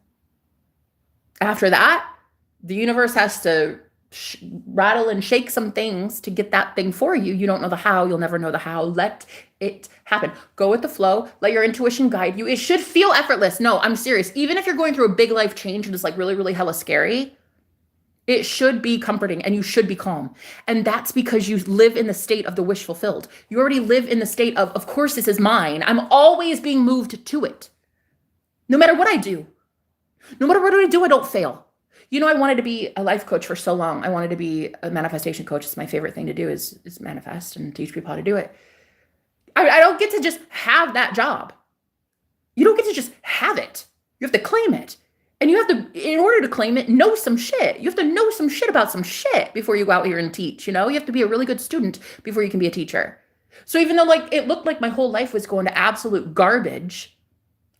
After that, the universe has to rattle and shake some things to get that thing for you. You don't know the how. You'll never know the how. Let it happen. Go with the flow. Let your intuition guide you. It should feel effortless. No, I'm serious. Even if you're going through a big life change and it's like really, really hella scary, it should be comforting and you should be calm. And that's because you live in the state of the wish fulfilled. You already live in the state of course, this is mine. I'm always being moved to it. No matter what I do, no matter what I do, I don't fail. You know, I wanted to be a life coach for so long. I wanted to be a manifestation coach. It's my favorite thing to do is manifest and teach people how to do it. I don't get to just have that job. You don't get to just have it. You have to claim it. And you have to, in order to claim it, know some shit. You have to know some shit about some shit before you go out here and teach, you know? You have to be a really good student before you can be a teacher. So even though like it looked like my whole life was going to absolute garbage,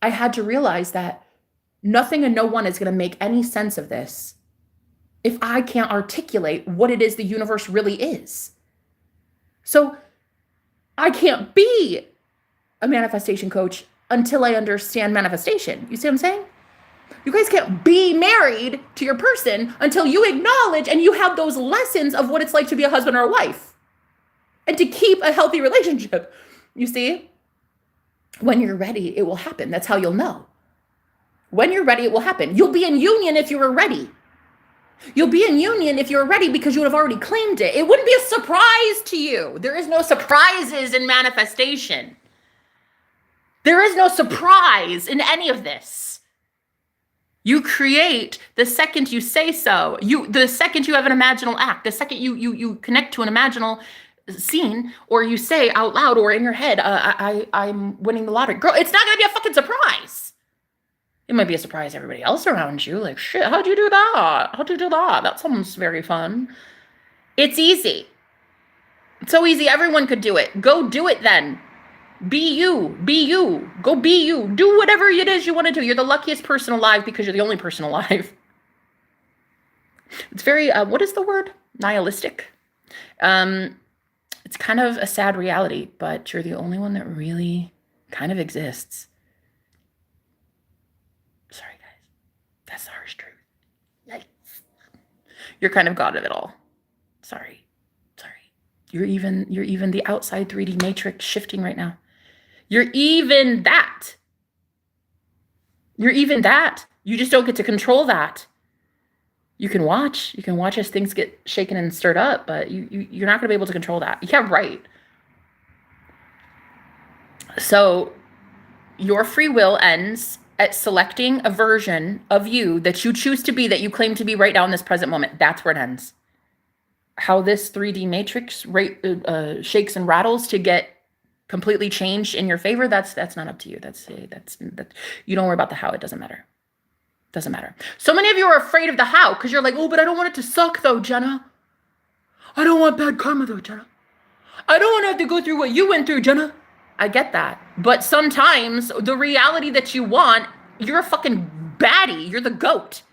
I had to realize that nothing and no one is going to make any sense of this if I can't articulate what it is the universe really is. So I can't be a manifestation coach until I understand manifestation. You see what I'm saying? You guys can't be married to your person until you acknowledge and you have those lessons of what it's like to be a husband or a wife and to keep a healthy relationship. You see? When you're ready, it will happen. That's how you'll know. When you're ready, it will happen. You'll be in union if you were ready. You'll be in union if you're ready because you would have already claimed it. It wouldn't be a surprise to you. There is no surprises in manifestation. There is no surprise in any of this. You create the second you say so. The second you have an imaginal act, the second you connect to an imaginal scene, or you say out loud or in your head, I'm winning the lottery. Girl, it's not gonna be a fucking surprise. It might be a surprise to everybody else around you. Like, shit, how'd you do that? How'd you do that? That sounds very fun. It's easy. It's so easy, everyone could do it. Go do it then. Be you. Be you. Go be you. Do whatever it is you want to do. You're the luckiest person alive because you're the only person alive. It's very, what is the word? Nihilistic. It's kind of a sad reality, but you're the only one that really kind of exists. Sorry, guys. That's the harsh truth. Yikes. You're kind of God of it all. Sorry. You're even the outside 3D matrix shifting right now. You're even that. You're even that. You just don't get to control that. You can watch. You can watch as things get shaken and stirred up, but you're not going to be able to control that. Yeah, right. So your free will ends at selecting a version of you that you choose to be, that you claim to be right now in this present moment. That's where it ends. How this 3D matrix shakes and rattles to get completely changed in your favor, that's not up to you. That's you don't worry about the how. It doesn't matter. Doesn't matter. So many of you are afraid of the how because you're like, oh, but I don't want it to suck though, Jenna. I don't want bad karma though, Jenna. I don't want to have to go through what you went through, Jenna. I get that. But sometimes the reality that you want, you're a fucking baddie. You're the GOAT.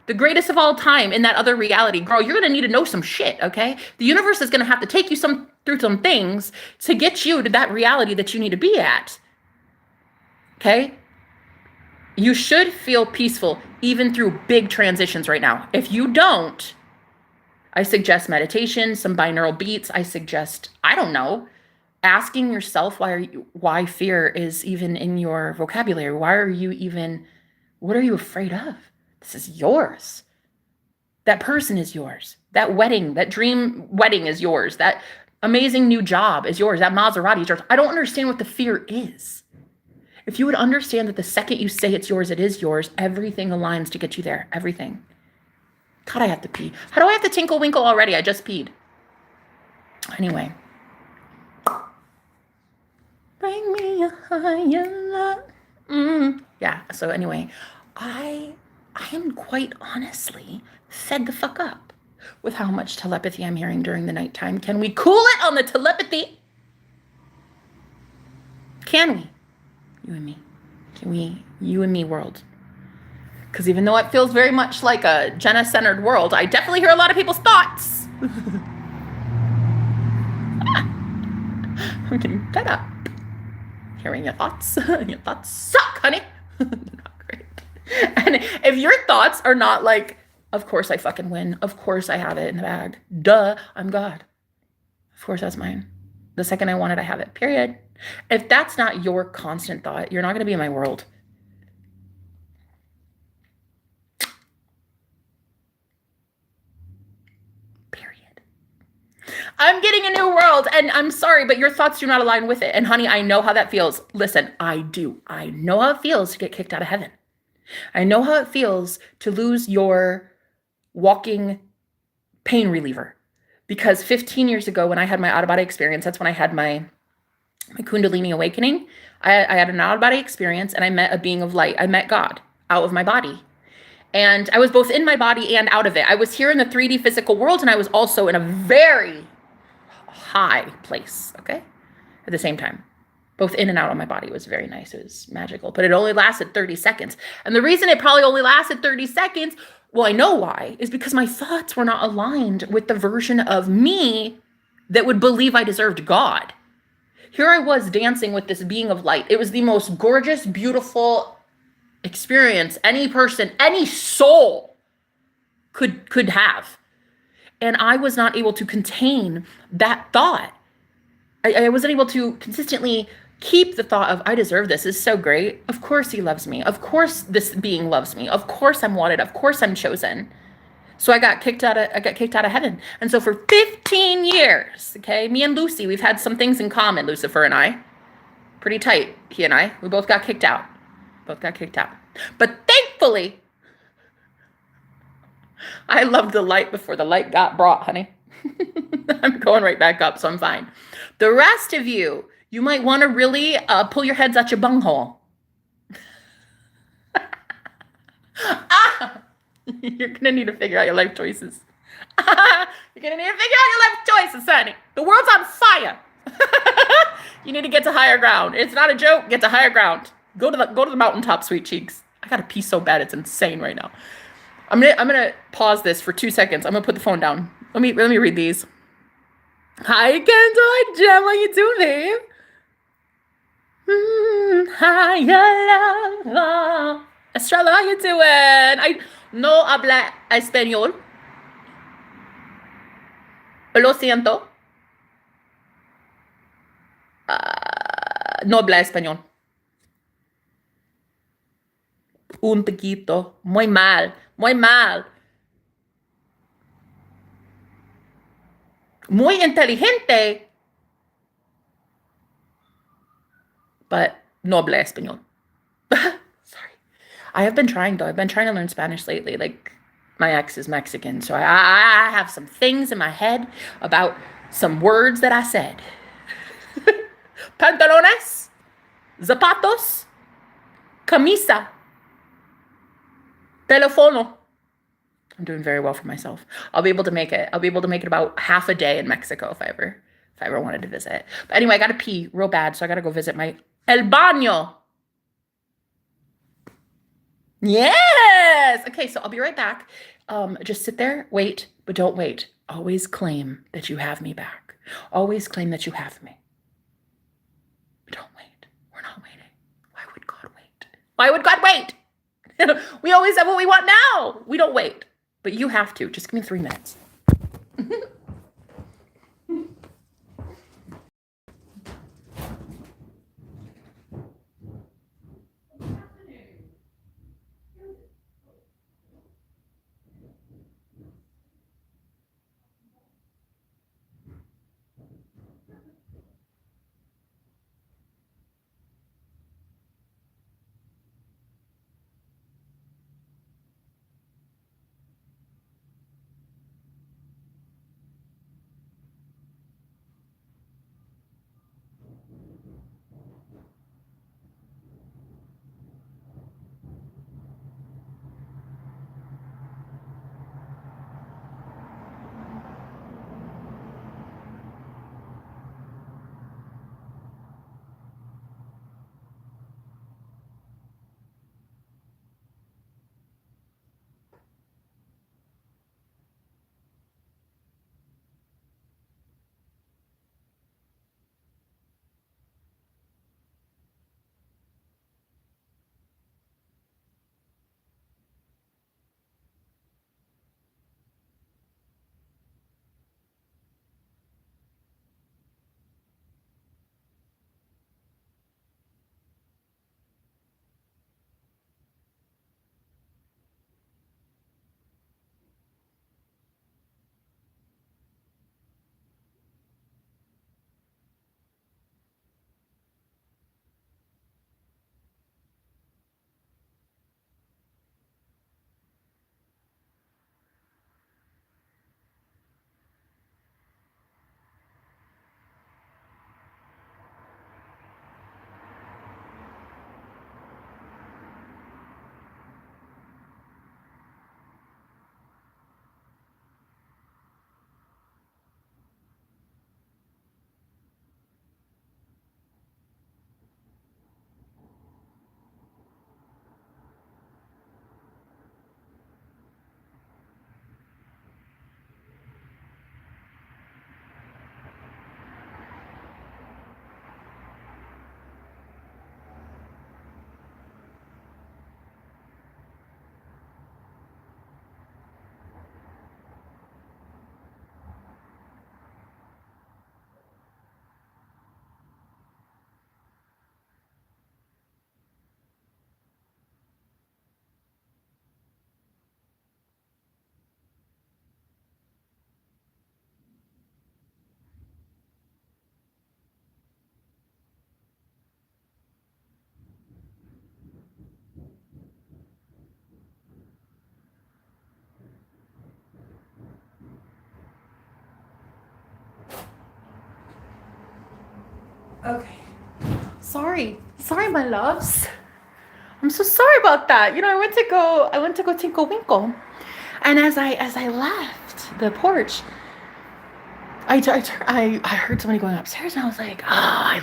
The greatest of all time in that other reality. Girl, you're going to need to know some shit, okay? The universe is going to have to take you through some things to get you to that reality that you need to be at. Okay? You should feel peaceful even through big transitions right now. If you don't, I suggest meditation, some binaural beats. I suggest, I don't know, asking yourself why fear is even in your vocabulary. What are you afraid of? This is yours. That person is yours. That wedding, that dream wedding is yours. That amazing new job is yours. That Maserati is yours. I don't understand what the fear is. If you would understand that the second you say it's yours, it is yours, everything aligns to get you there. Everything. God, I have to pee. How do I have to tinkle winkle already? I just peed. Anyway. Bring me a higher love. Yeah, so anyway, I am quite honestly fed the fuck up with how much telepathy I'm hearing during the nighttime. Can we cool it on the telepathy? Can we? You and me. Can we? You and me world. Because even though it feels very much like a Jenna-centered world, I definitely hear a lot of people's thoughts. I'm getting fed up. Hearing your thoughts. Your thoughts suck, honey. They're not great. And if your thoughts are not like, of course I fucking win. Of course I have it in the bag. Duh, I'm God. Of course that's mine. The second I want it, I have it. Period. If that's not your constant thought, you're not going to be in my world. Period. I'm getting a new world, and I'm sorry, but your thoughts do not align with it. And honey, I know how that feels. Listen, I do. I know how it feels to get kicked out of heaven. I know how it feels to lose your walking pain reliever. Because 15 years ago, when I had my out-of-body experience, that's when I had my Kundalini awakening. I had an out-of-body experience, and I met a being of light. I met God out of my body. And I was both in my body and out of it. I was here in the 3D physical world, and I was also in a very high place, okay? At the same time. Both in and out of my body. It was very nice. It was magical. But it only lasted 30 seconds. And the reason it probably only lasted 30 seconds, well, I know why, is because my thoughts were not aligned with the version of me that would believe I deserved God. Here I was dancing with this being of light. It was the most gorgeous, beautiful experience any person, any soul could have. And I was not able to contain that thought. I wasn't able to consistently keep the thought of, I deserve this. It's so great. Of course he loves me. Of course this being loves me. Of course I'm wanted. Of course I'm chosen. So I got kicked out of heaven. And so for 15 years, okay, me and Lucy, we've had some things in common, Lucifer and I. Pretty tight, he and I. We both got kicked out. Both got kicked out. But thankfully, I love the light before the light got brought, honey. I'm going right back up, so I'm fine. The rest of you, you might want to really pull your heads out your bunghole. You're going to need to figure out your life choices. You're going to need to figure out your life choices, honey. The world's on fire. You need to get to higher ground. It's not a joke. Get to higher ground. Go to the mountaintop, sweet cheeks. I got to pee so bad. It's insane right now. I'm gonna pause this for 2 seconds. I'm gonna put the phone down. Let me read these. Hi, Kendall. Hi, Jem. How you doing, babe? Hi, love. Estrella, how you doing? I no habla español. Lo siento. No habla español. Un poquito. Muy mal. Muy mal. Muy inteligente. But no habla español. Sorry. I have been trying, though. I've been trying to learn Spanish lately. Like, my ex is Mexican, so I have some things in my head about some words that I said. Pantalones, zapatos, camisa, teléfono. I'm doing very well for myself. I'll be able to make it. I'll be able to make it about half a day in Mexico if I ever wanted to visit. But anyway, I gotta pee real bad, so I gotta go visit my el baño. Yes. Okay, so I'll be right back. Just sit there, wait, but don't wait. Always claim that you have me back. Always claim that you have me. Don't wait. We're not waiting. Why would God wait? Why would God wait? We always have what we want now. We don't wait. But you have to. Just give me 3 minutes. Okay. Sorry, my loves. I'm so sorry about that. You know, I went to go tinkle winkle, and as I left the porch, I heard somebody going upstairs, and I was like, I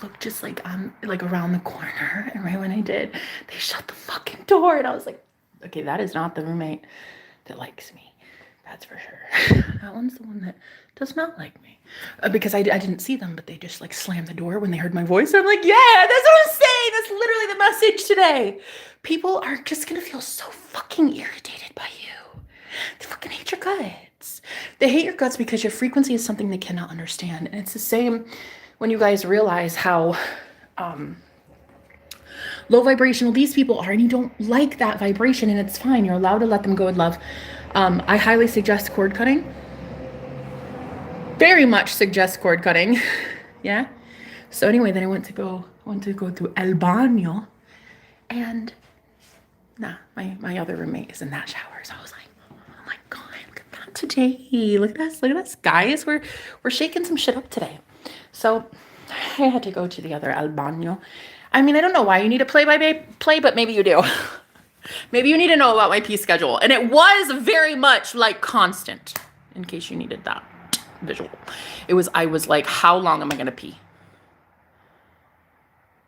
looked just like around the corner, and right when I did, they shut the fucking door, and I was like, okay, that is not the roommate that likes me. That's for sure. That one's the one that does not like me. Because I didn't see them, but they just like slammed the door when they heard my voice. And I'm like, yeah, that's what I'm saying. That's literally the message today. People are just going to feel so fucking irritated by you. They fucking hate your guts. They hate your guts because your frequency is something they cannot understand. And it's the same when you guys realize how low vibrational these people are, and you don't like that vibration, and it's fine. You're allowed to let them go in love. I highly suggest cord cutting. Very much suggest cord cutting. Yeah. So anyway, then I went to go to El Baño, and my other roommate is in that shower. So I was like, oh my god, look at that today. Look at us, guys. We're shaking some shit up today. So I had to go to the other El Baño. I mean, I don't know why you need a play-by-play, but maybe you do. Maybe you need to know about my pee schedule. And it was very much like constant, in case you needed that visual. I was like, how long am I going to pee?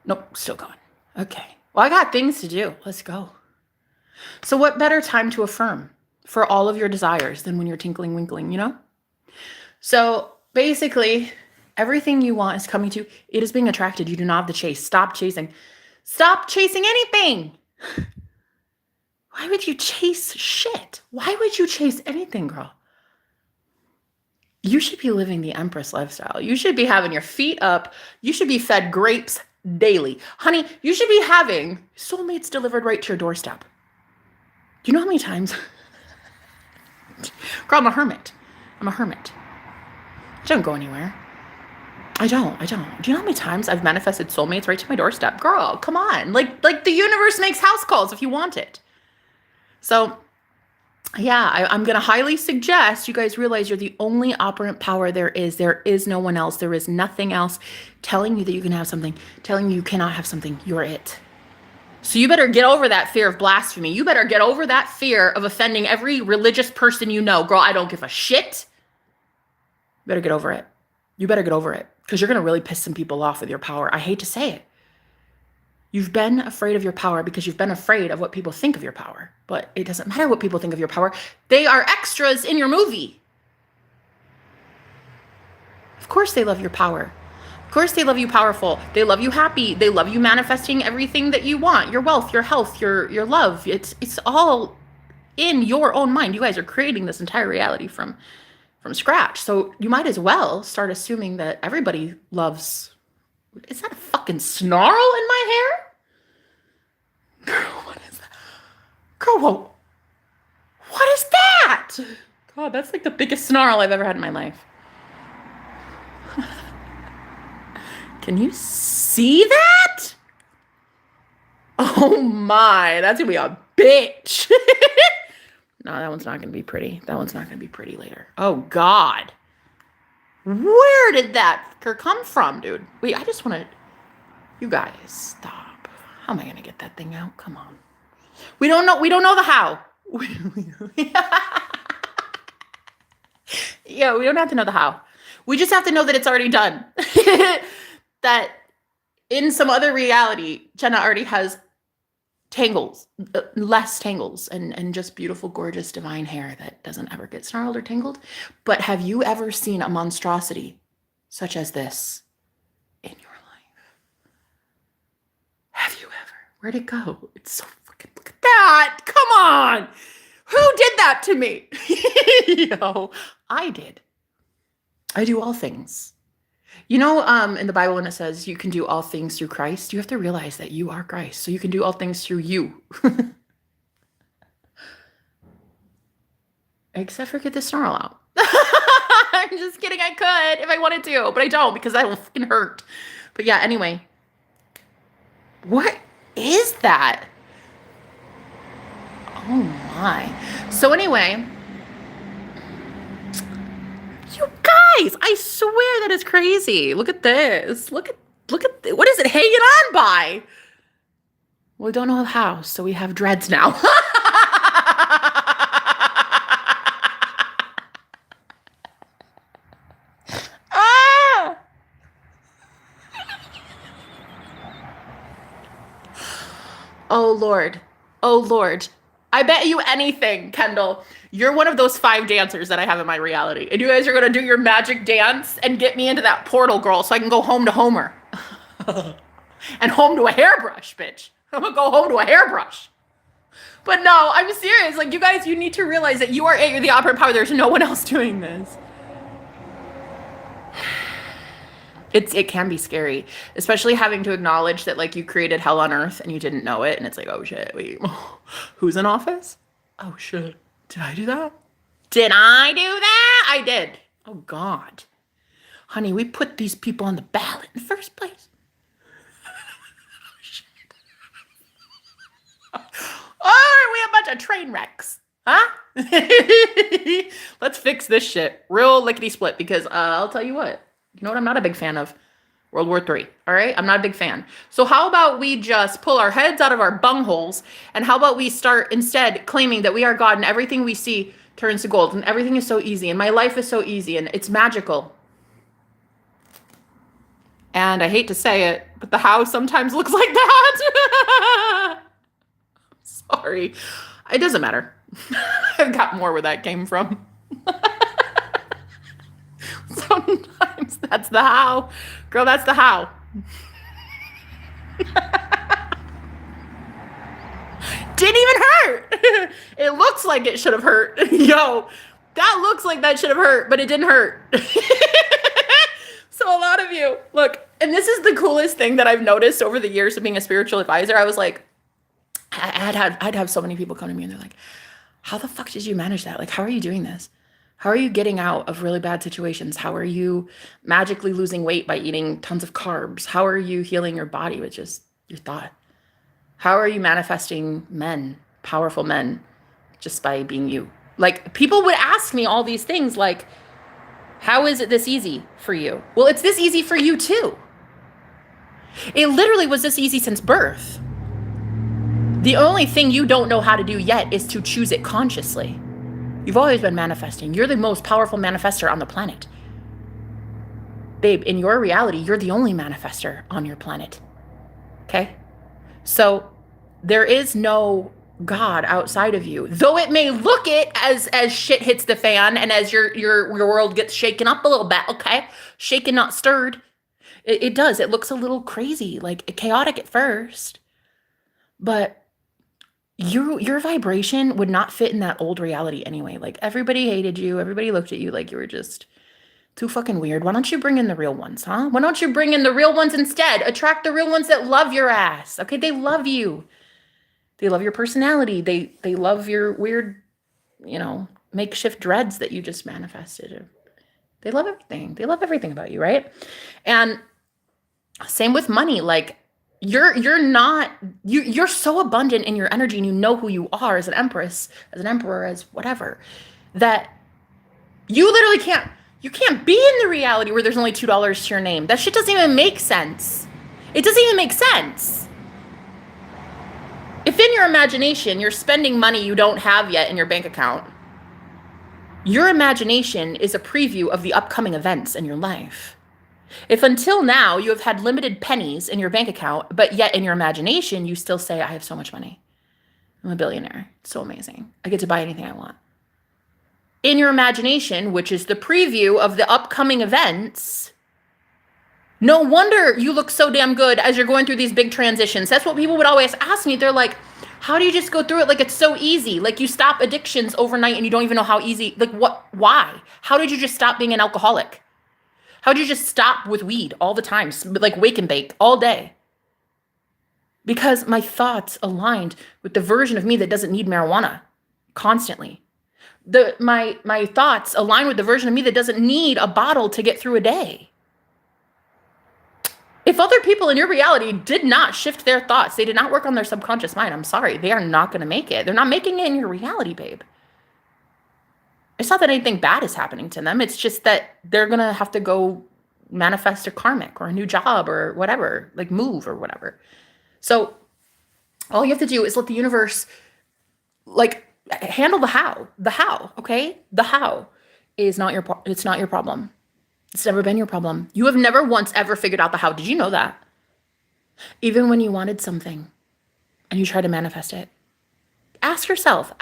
Nope, still going. Okay. Well, I got things to do. Let's go. So what better time to affirm for all of your desires than when you're tinkling winkling, you know? So basically, everything you want is coming to you. It is being attracted. You do not have to chase. Stop chasing. Stop chasing anything. Why would you chase shit? Why would you chase anything, girl? You should be living the Empress lifestyle. You should be having your feet up. You should be fed grapes daily. Honey, you should be having soulmates delivered right to your doorstep. Do you know how many times? Girl, I'm a hermit. I don't go anywhere. I don't. Do you know how many times I've manifested soulmates right to my doorstep? Girl, come on. Like the universe makes house calls if you want it. So, yeah, I'm going to highly suggest you guys realize you're the only operant power there is. There is no one else. There is nothing else telling you that you can have something, telling you you cannot have something. You're it. So you better get over that fear of blasphemy. You better get over that fear of offending every religious person you know. Girl, I don't give a shit. You better get over it. You better get over it, because you're going to really piss some people off with your power. I hate to say it. You've been afraid of your power because you've been afraid of what people think of your power. But it doesn't matter what people think of your power. They are extras in your movie. Of course they love your power. Of course they love you powerful. They love you happy. They love you manifesting everything that you want. Your wealth, your health, your love. It's all in your own mind. You guys are creating this entire reality from scratch. So you might as well start assuming that everybody loves. Is that a fucking snarl in my hair? Girl, what is that? Girl, whoa. What is that? God, that's like the biggest snarl I've ever had in my life. Can you see that? Oh my, that's gonna be a bitch. No, that one's not gonna be pretty. That one's not gonna be pretty later. Oh God. Where did that come from, dude? Wait, I just want to... You guys, stop. How am I going to get that thing out? Come on. We don't know the how. Yeah, we don't have to know the how. We just have to know that it's already done. That in some other reality, Jenna already has tangles, less tangles, and just beautiful, gorgeous, divine hair that doesn't ever get snarled or tangled. But have you ever seen a monstrosity such as this in your life? Have you ever? Where'd it go? It's so freaking, look at that. Come on. Who did that to me? Yo, I did. I do all things. You know, in the Bible, when it says you can do all things through Christ, you have to realize that you are Christ. So you can do all things through you. Except for get the snarl out. I'm just kidding. I could if I wanted to, but I don't, because that will fucking hurt. But yeah, anyway. What is that? Oh my. So anyway, You guys, I swear that is crazy. Look at this. Look at what is it hanging on by? Well, we don't know how, so we have dreads now. Ah! Oh Lord. Oh Lord. I bet you anything, Kendall. You're one of those 5 dancers that I have in my reality. And you guys are gonna do your magic dance and get me into that portal, girl, so I can go home to Homer. And home to a hairbrush, bitch. I'm gonna go home to a hairbrush. But no, I'm serious. Like, you guys, you need to realize that you are A, you're the operative power. There's no one else doing this. It can be scary, especially having to acknowledge that, like, you created hell on earth and you didn't know it. And it's like, oh shit, wait, who's in office? Oh shit, did I do that? Did I do that? I did. Oh God. Honey, we put these people on the ballot in the first place. Oh shit. Oh, we have a bunch of train wrecks. Huh? Let's fix this shit real lickety split, because I'll tell you what. You know what I'm not a big fan of? World War III, all right? I'm not a big fan. So how about we just pull our heads out of our bungholes, and how about we start instead claiming that we are God and everything we see turns to gold, and everything is so easy, and my life is so easy, and it's magical. And I hate to say it, but the house sometimes looks like that. Sorry. It doesn't matter. I've got more where that came from. Sometimes that's the how. Girl, that's the how. Didn't even hurt. It looks like it should have hurt. Yo, that looks like that should have hurt, but it didn't hurt. So a lot of you, look, and this is the coolest thing that I've noticed over the years of being a spiritual advisor. I was like, I'd have so many people come to me and they're like, how the fuck did you manage that? Like, how are you doing this? How are you getting out of really bad situations? How are you magically losing weight by eating tons of carbs? How are you healing your body with just your thought? How are you manifesting men, powerful men, just by being you? Like, people would ask me all these things like, how is it this easy for you? Well, it's this easy for you too. It literally was this easy since birth. The only thing you don't know how to do yet is to choose it consciously. You've always been manifesting. You're the most powerful manifester on the planet. Babe, in your reality, you're the only manifester on your planet. Okay? So there is no God outside of you. Though it may look it as shit hits the fan and as your world gets shaken up a little bit, okay? Shaken, not stirred. It does. It looks a little crazy, like chaotic at first. But your vibration would not fit in that old reality anyway. Like, everybody hated you. Everybody looked at you like you were just too fucking weird. Why don't you bring in the real ones, huh? Why don't you bring in the real ones instead? Attract the real ones that love your ass. Okay, they love you. They love your personality. They love your weird, makeshift dreads that you just manifested. They love everything. They love everything about you, right? And same with money. Like, you're so abundant in your energy, and you know who you are as an empress, as an emperor, as whatever, that you literally can't be in the reality where there's only $2 to your name. That shit doesn't even make sense. It doesn't even make sense. If in your imagination you're spending money you don't have yet in your bank account, your imagination is a preview of the upcoming events in your life. If until now you have had limited pennies in your bank account, but yet in your imagination you still say, I have so much money. I'm a billionaire. It's so amazing. I get to buy anything I want. In your imagination, which is the preview of the upcoming events, no wonder you look so damn good as you're going through these big transitions. That's what people would always ask me. They're like, how do you just go through it? Like, it's so easy. Like, you stop addictions overnight and you don't even know how easy. Like, what? Why? How did you just stop being an alcoholic? How did you just stop with weed all the time? Like, wake and bake all day? Because my thoughts aligned with the version of me that doesn't need marijuana constantly. My thoughts align with the version of me that doesn't need a bottle to get through a day. If other people in your reality did not shift their thoughts, they did not work on their subconscious mind, I'm sorry, they are not going to make it. They're not making it in your reality, babe. It's not that anything bad is happening to them. It's just that they're going to have to go manifest a karmic or a new job or whatever, like move or whatever. So all you have to do is let the universe like handle the how, okay? The how is not it's not your problem. It's never been your problem. You have never once ever figured out the how. Did you know that? Even when you wanted something and you try to manifest it, ask yourself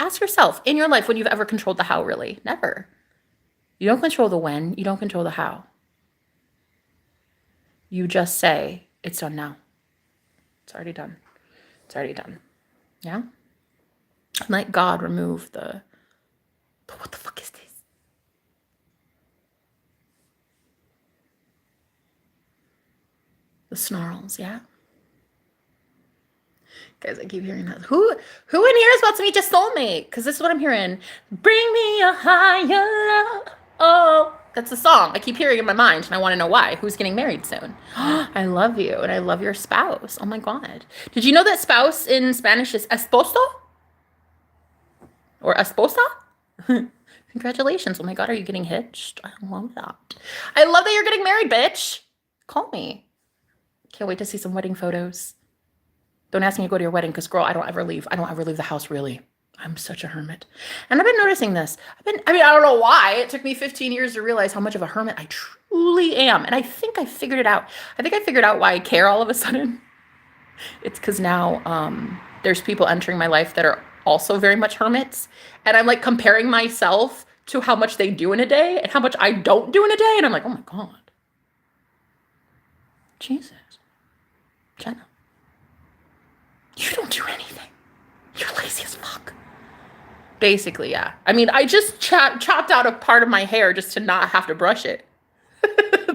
in your life when you've ever controlled the how, really. Never. You don't control the when, you don't control the how. You just say, it's done now. It's already done. It's already done. Yeah? Let God remove the what the fuck is this? The snarls, yeah? Guys, I keep hearing that. Who in here is about to meet your soulmate? Because this is what I'm hearing. Bring me a higher love. Oh, that's a song I keep hearing in my mind, and I want to know why. Who's getting married soon? I love you, and I love your spouse. Oh my God. Did you know that spouse in Spanish is esposo? Or esposa? Congratulations. Oh my God, are you getting hitched? I love that. I love that you're getting married, bitch. Call me. Can't wait to see some wedding photos. Don't ask me to go to your wedding because, girl, I don't ever leave. I don't ever leave the house, really. I'm such a hermit. And I've been noticing this. I don't know why. It took me 15 years to realize how much of a hermit I truly am. And I think I figured it out. I think I figured out why I care all of a sudden. It's because now there's people entering my life that are also very much hermits. And I'm like comparing myself to how much they do in a day and how much I don't do in a day. And I'm like, oh my God. Jesus. Jenna. You don't do anything. You're lazy as fuck. Basically, yeah. I mean, I just chopped out a part of my hair just to not have to brush it.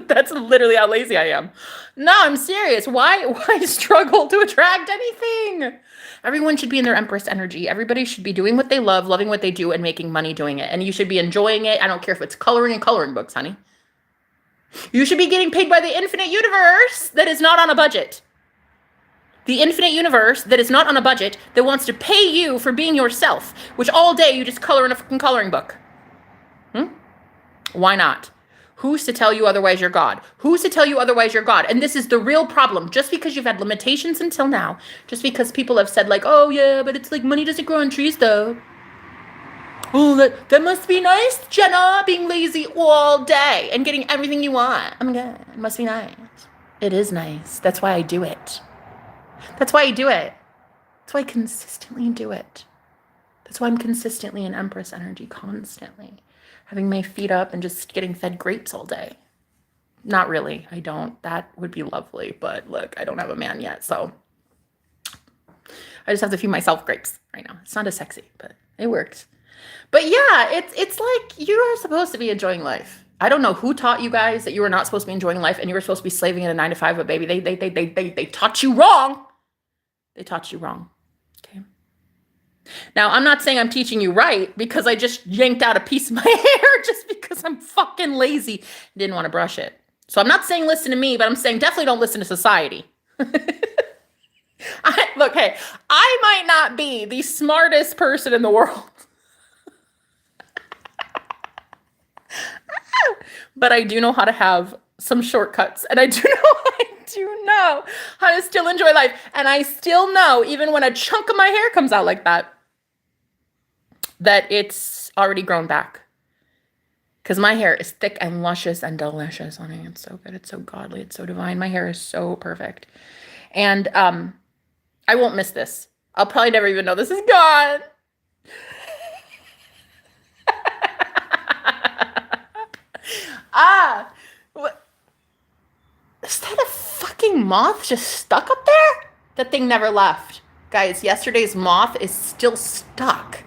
That's literally how lazy I am. No, I'm serious. Why struggle to attract anything? Everyone should be in their Empress energy. Everybody should be doing what they love, loving what they do, and making money doing it. And you should be enjoying it. I don't care if it's coloring and coloring books, honey. You should be getting paid by the infinite universe that is not on a budget. The infinite universe that is not on a budget, that wants to pay you for being yourself, which all day you just color in a fucking coloring book. Why not? Who's to tell you otherwise you're God? Who's to tell you otherwise you're God? And this is the real problem. Just because you've had limitations until now, just because people have said like, oh yeah, but it's like money doesn't grow on trees though. Oh, that must be nice, Jenna, being lazy all day and getting everything you want. Oh my God, it must be nice. It is nice. That's why I do it. That's why I do it. That's why I consistently do it. That's why I'm consistently in Empress energy, constantly. Having my feet up and just getting fed grapes all day. Not really. I don't. That would be lovely. But look, I don't have a man yet, so I just have to feed myself grapes right now. It's not as sexy, but it works. But yeah, it's like you are supposed to be enjoying life. I don't know who taught you guys that you were not supposed to be enjoying life and you were supposed to be slaving in a 9-to-5, but baby, they taught you wrong. They taught you wrong. Okay. Now, I'm not saying I'm teaching you right because I just yanked out a piece of my hair just because I'm fucking lazy and didn't want to brush it. So I'm not saying listen to me, but I'm saying definitely don't listen to society. Look, hey, I might not be the smartest person in the world. But I do know how to have some shortcuts, and I do know how to still enjoy life. And I still know, even when a chunk of my hair comes out like that it's already grown back. Because my hair is thick and luscious and delicious, honey. It's so good. It's so godly. It's so divine. My hair is so perfect. And I won't miss this. I'll probably never even know this is gone. What? Is that a fucking moth just stuck up there? That thing never left. Guys, yesterday's moth is still stuck.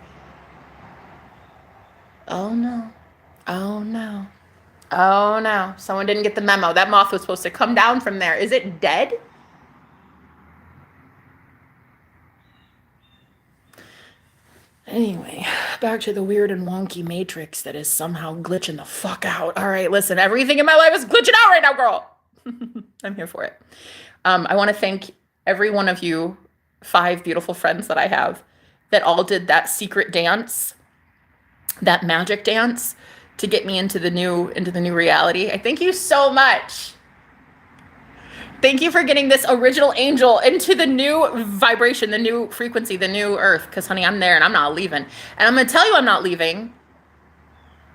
Oh no. Oh no. Oh no. Someone didn't get the memo. That moth was supposed to come down from there. Is it dead? Anyway, back to the weird and wonky matrix that is somehow glitching the fuck out. All right, listen, everything in my life is glitching out right now, girl. I'm here for it. I want to thank every one of you 5 beautiful friends that I have that all did that secret dance that magic dance to get me into the new reality. I thank you so much. Thank you for getting this original angel into the new vibration, the new frequency, the new earth. Because, honey, I'm there and I'm not leaving. And I'm going to tell you I'm not leaving.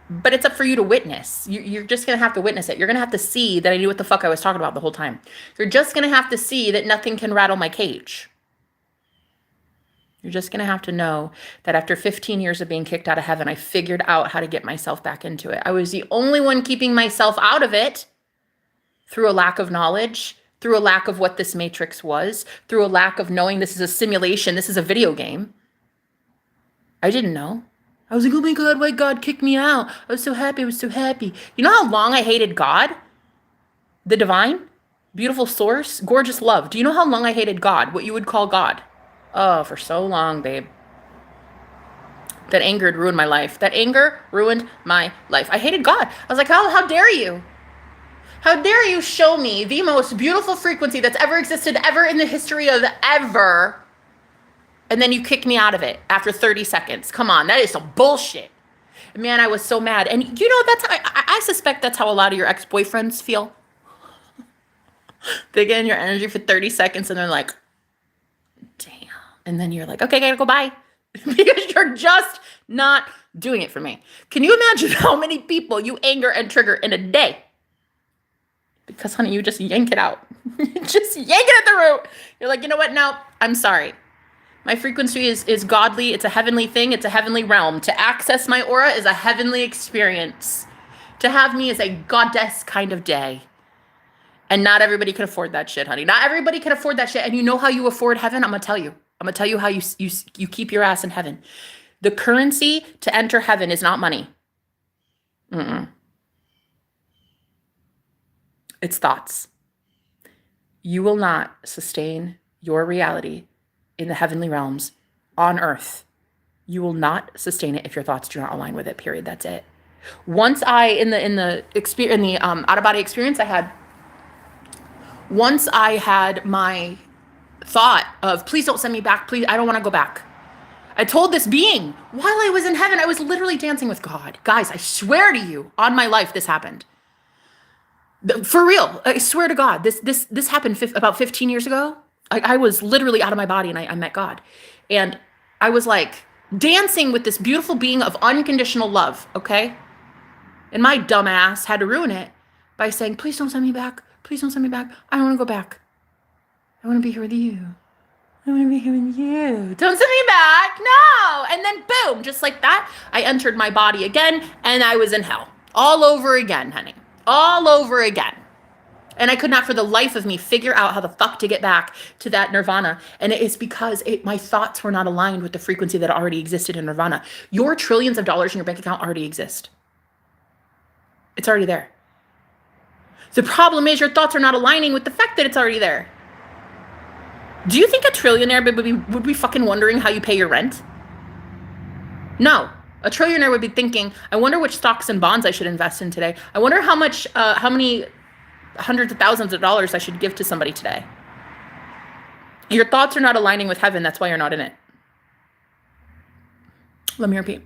But it's up for you to witness. You're just going to have to witness it. You're going to have to see that I knew what the fuck I was talking about the whole time. You're just going to have to see that nothing can rattle my cage. You're just going to have to know that after 15 years of being kicked out of heaven, I figured out how to get myself back into it. I was the only one keeping myself out of it through a lack of knowledge, through a lack of what this matrix was, through a lack of knowing this is a simulation, this is a video game. I didn't know. I was like, oh my God, why God kicked me out? I was so happy, I was so happy. You know how long I hated God? The divine, beautiful source, gorgeous love. Do you know how long I hated God, what you would call God? Oh, for so long, babe. That anger had ruined my life. That anger ruined my life. I hated God. I was like, how dare you? How dare you show me the most beautiful frequency that's ever existed, ever in the history of ever, and then you kick me out of it after 30 seconds. Come on, that is some bullshit. Man, I was so mad. And you know, that's I suspect that's how a lot of your ex-boyfriends feel. They get in your energy for 30 seconds and they're like, damn. And then you're like, okay, gotta go, bye. Because you're just not doing it for me. Can you imagine how many people you anger and trigger in a day? Because, honey, you just yank it out. Just yank it at the root. You're like, you know what? No, I'm sorry. My frequency is godly. It's a heavenly thing. It's a heavenly realm. To access my aura is a heavenly experience. To have me is a goddess kind of day. And not everybody can afford that shit, honey. Not everybody can afford that shit. And you know how you afford heaven? I'm going to tell you. I'm going to tell you how you keep your ass in heaven. The currency to enter heaven is not money. It's thoughts. You will not sustain your reality in the heavenly realms on earth. You will not sustain it if your thoughts do not align with it, period. That's it. Once in the out-of-body experience I had, once I had my thought of, please don't send me back, please, I don't want to go back. I told this being while I was in heaven, I was literally dancing with God. Guys, I swear to you, on my life, this happened. For real, I swear to God, this happened about 15 years ago. I was literally out of my body and I met God. And I was like dancing with this beautiful being of unconditional love, okay? And my dumb ass had to ruin it by saying, please don't send me back. Please don't send me back. I don't want to go back. I want to be here with you. I want to be here with you. Don't send me back. No. And then boom, just like that, I entered my body again and I was in hell. All over again, honey. All over again. And I could not for the life of me figure out how the fuck to get back to that nirvana. And it is because my thoughts were not aligned with the frequency that already existed in nirvana. Your trillions of dollars in your bank account already exist. It's already there. The problem is your thoughts are not aligning with the fact that it's already there. Do you think a trillionaire would be fucking wondering how you pay your rent? No. A trillionaire would be thinking, I wonder which stocks and bonds I should invest in today. I wonder how many hundreds of thousands of dollars I should give to somebody today. Your thoughts are not aligning with heaven. That's why you're not in it. Let me repeat.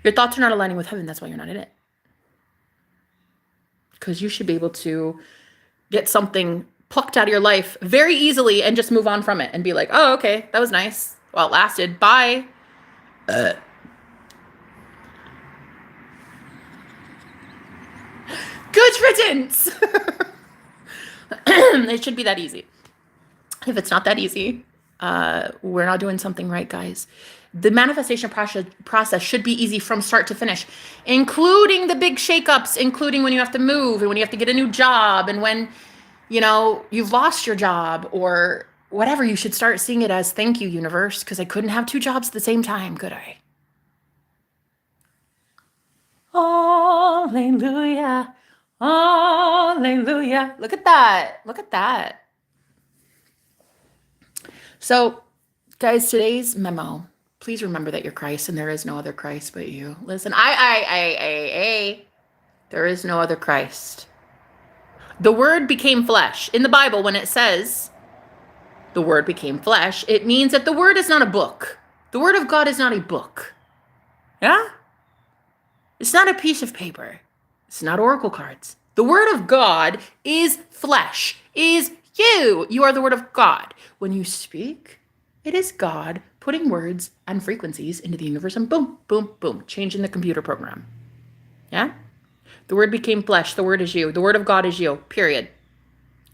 Your thoughts are not aligning with heaven. That's why you're not in it. Because you should be able to get something plucked out of your life very easily and just move on from it and be like, oh, okay, that was nice. Well, it lasted. Bye. Good riddance. It should be that easy. If it's not that easy, we're not doing something right, guys. The manifestation process should be easy from start to finish, including the big shakeups, including when you have to move and when you have to get a new job and when, you know, you've lost your job or whatever. You should start seeing it as thank you, universe, because I couldn't have two jobs at the same time, could I? Hallelujah. Hallelujah. Look at that. Look at that. So, guys, today's memo. Please remember that you're Christ and there is no other Christ but you. Listen, there is no other Christ. The word became flesh. In the Bible, when it says the word became flesh, it means that the word is not a book. The word of God is not a book. Yeah? It's not a piece of paper. It's not oracle cards. The word of God is flesh, is you. You are the word of God. When you speak, it is God putting words and frequencies into the universe and boom, boom, boom, changing the computer program. Yeah? The word became flesh. The word is you. The word of God is you, period.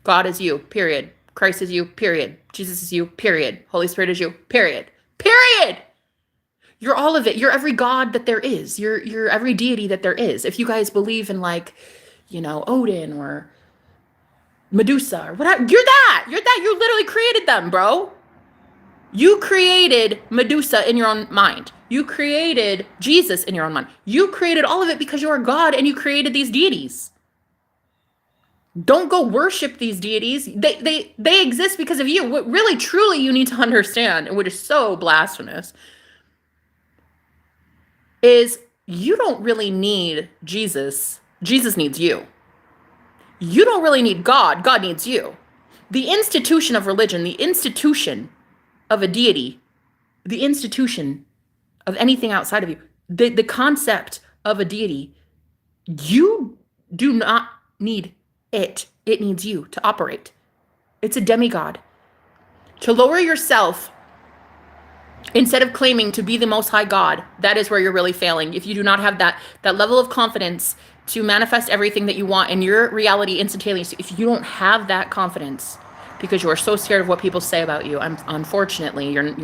God is you, period. Christ is you, period. Jesus is you, period. Holy Spirit is you, period. Period! You're all of it. You're every god that there is. You're every deity that there is. If you guys believe in like, Odin or Medusa or whatever, you're that. You're that. You literally created them, bro. You created Medusa in your own mind. You created Jesus in your own mind. You created all of it because you are God and you created these deities. Don't go worship these deities. They exist because of you. What really, truly you need to understand, and which is so blasphemous, is you don't really need Jesus. Jesus needs you. You don't really need God. God needs you. The institution of religion, the institution of a deity, the institution of anything outside of you, the concept of a deity, you do not need it. It needs you to operate. It's a demigod. To lower yourself instead of claiming to be the most high God, that is where you're really failing. If you do not have that level of confidence to manifest everything that you want in your reality instantaneously, if you don't have that confidence because you are so scared of what people say about you, unfortunately, you're not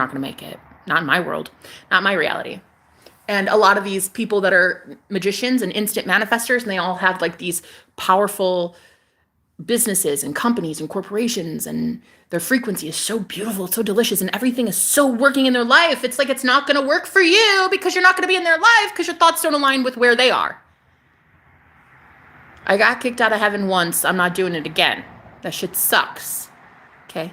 going to make it. Not in my world, not my reality. And a lot of these people that are magicians and instant manifestors, and they all have like these powerful businesses and companies and corporations, and their frequency is so beautiful, so delicious, and everything is so working in their life. It's like it's not going to work for you because you're not going to be in their life because your thoughts don't align with where they are. I got kicked out of heaven once. I'm not doing it again. That shit sucks. Okay?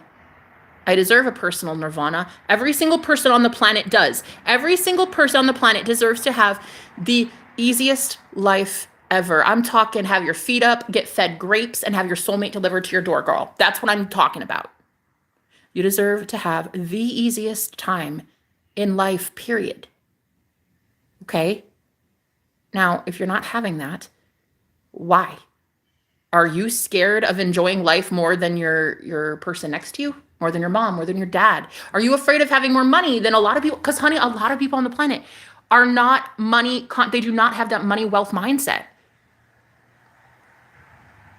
I deserve a personal nirvana. Every single person on the planet does. Every single person on the planet deserves to have the easiest life ever. I'm talking have your feet up, get fed grapes, and have your soulmate delivered to your door, girl. That's what I'm talking about. You deserve to have the easiest time in life, period. Okay? Now, if you're not having that, why? Are you scared of enjoying life more than your person next to you? More than your mom, more than your dad? Are you afraid of having more money than a lot of people? Because, honey, a lot of people on the planet are not money, they do not have that money wealth mindset.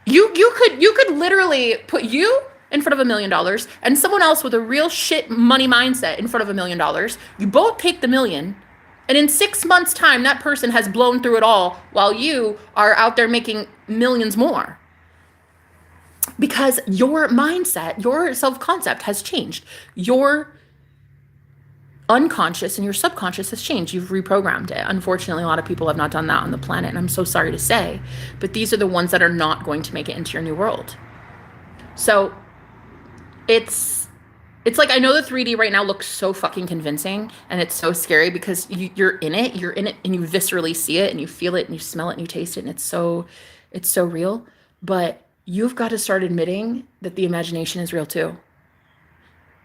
You could literally put you in front of $1 million and someone else with a real shit money mindset in front of $1 million. You both take the million, and in 6 months' time, that person has blown through it all while you are out there making millions more. Because your mindset, your self-concept has changed. Your unconscious and your subconscious has changed. You've reprogrammed it. Unfortunately, a lot of people have not done that on the planet, and I'm so sorry to say, but these are the ones that are not going to make it into your new world. So it's like, I know the 3D right now looks so fucking convincing, and it's so scary because you're in it, and you viscerally see it, and you feel it, and you smell it, and you taste it, and it's so real. But you've got to start admitting that the imagination is real too.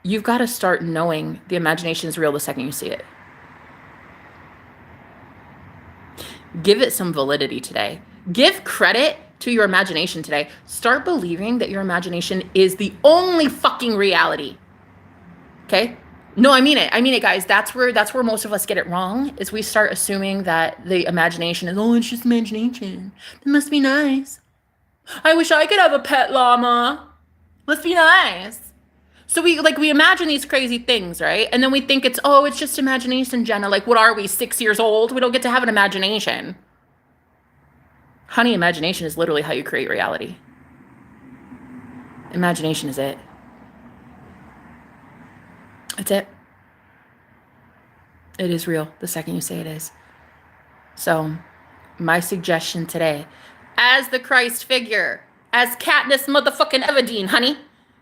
You've got to start knowing the imagination is real the second you see it. Give it some validity today. Give credit to your imagination today. Start believing that your imagination is the only fucking reality. Okay? No, I mean it, guys. That's where most of us get it wrong, is we start assuming that the imagination is, oh, it's just imagination. It must be nice. I wish I could have a pet llama. Must be nice. So we imagine these crazy things, right? And then we think it's just imagination, Jenna. Like, what are we, 6 years old? We don't get to have an imagination. Honey, imagination is literally how you create reality. Imagination is it. It's it. It is real the second you say it is. So, my suggestion today, as the Christ figure, as Katniss motherfucking Everdeen, honey,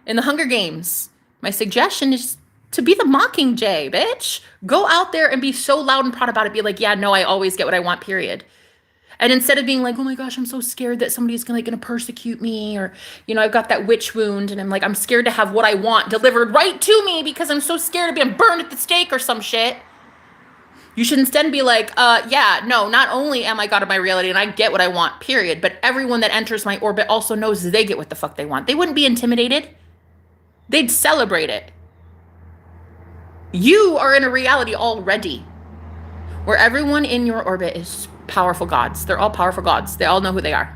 in the Hunger Games, my suggestion is to be the Mockingjay, bitch. Go out there and be so loud and proud about it. Be like, yeah, no, I always get what I want, period. And instead of being like, oh my gosh, I'm so scared that somebody's gonna persecute me, or, I've got that witch wound, and I'm scared to have what I want delivered right to me because I'm so scared of being burned at the stake or some shit. You should instead be like, yeah, no, not only am I God of my reality and I get what I want, period, but everyone that enters my orbit also knows they get what the fuck they want. They wouldn't be intimidated. They'd celebrate it. You are in a reality already where everyone in your orbit is powerful gods. They're all powerful gods. They all know who they are.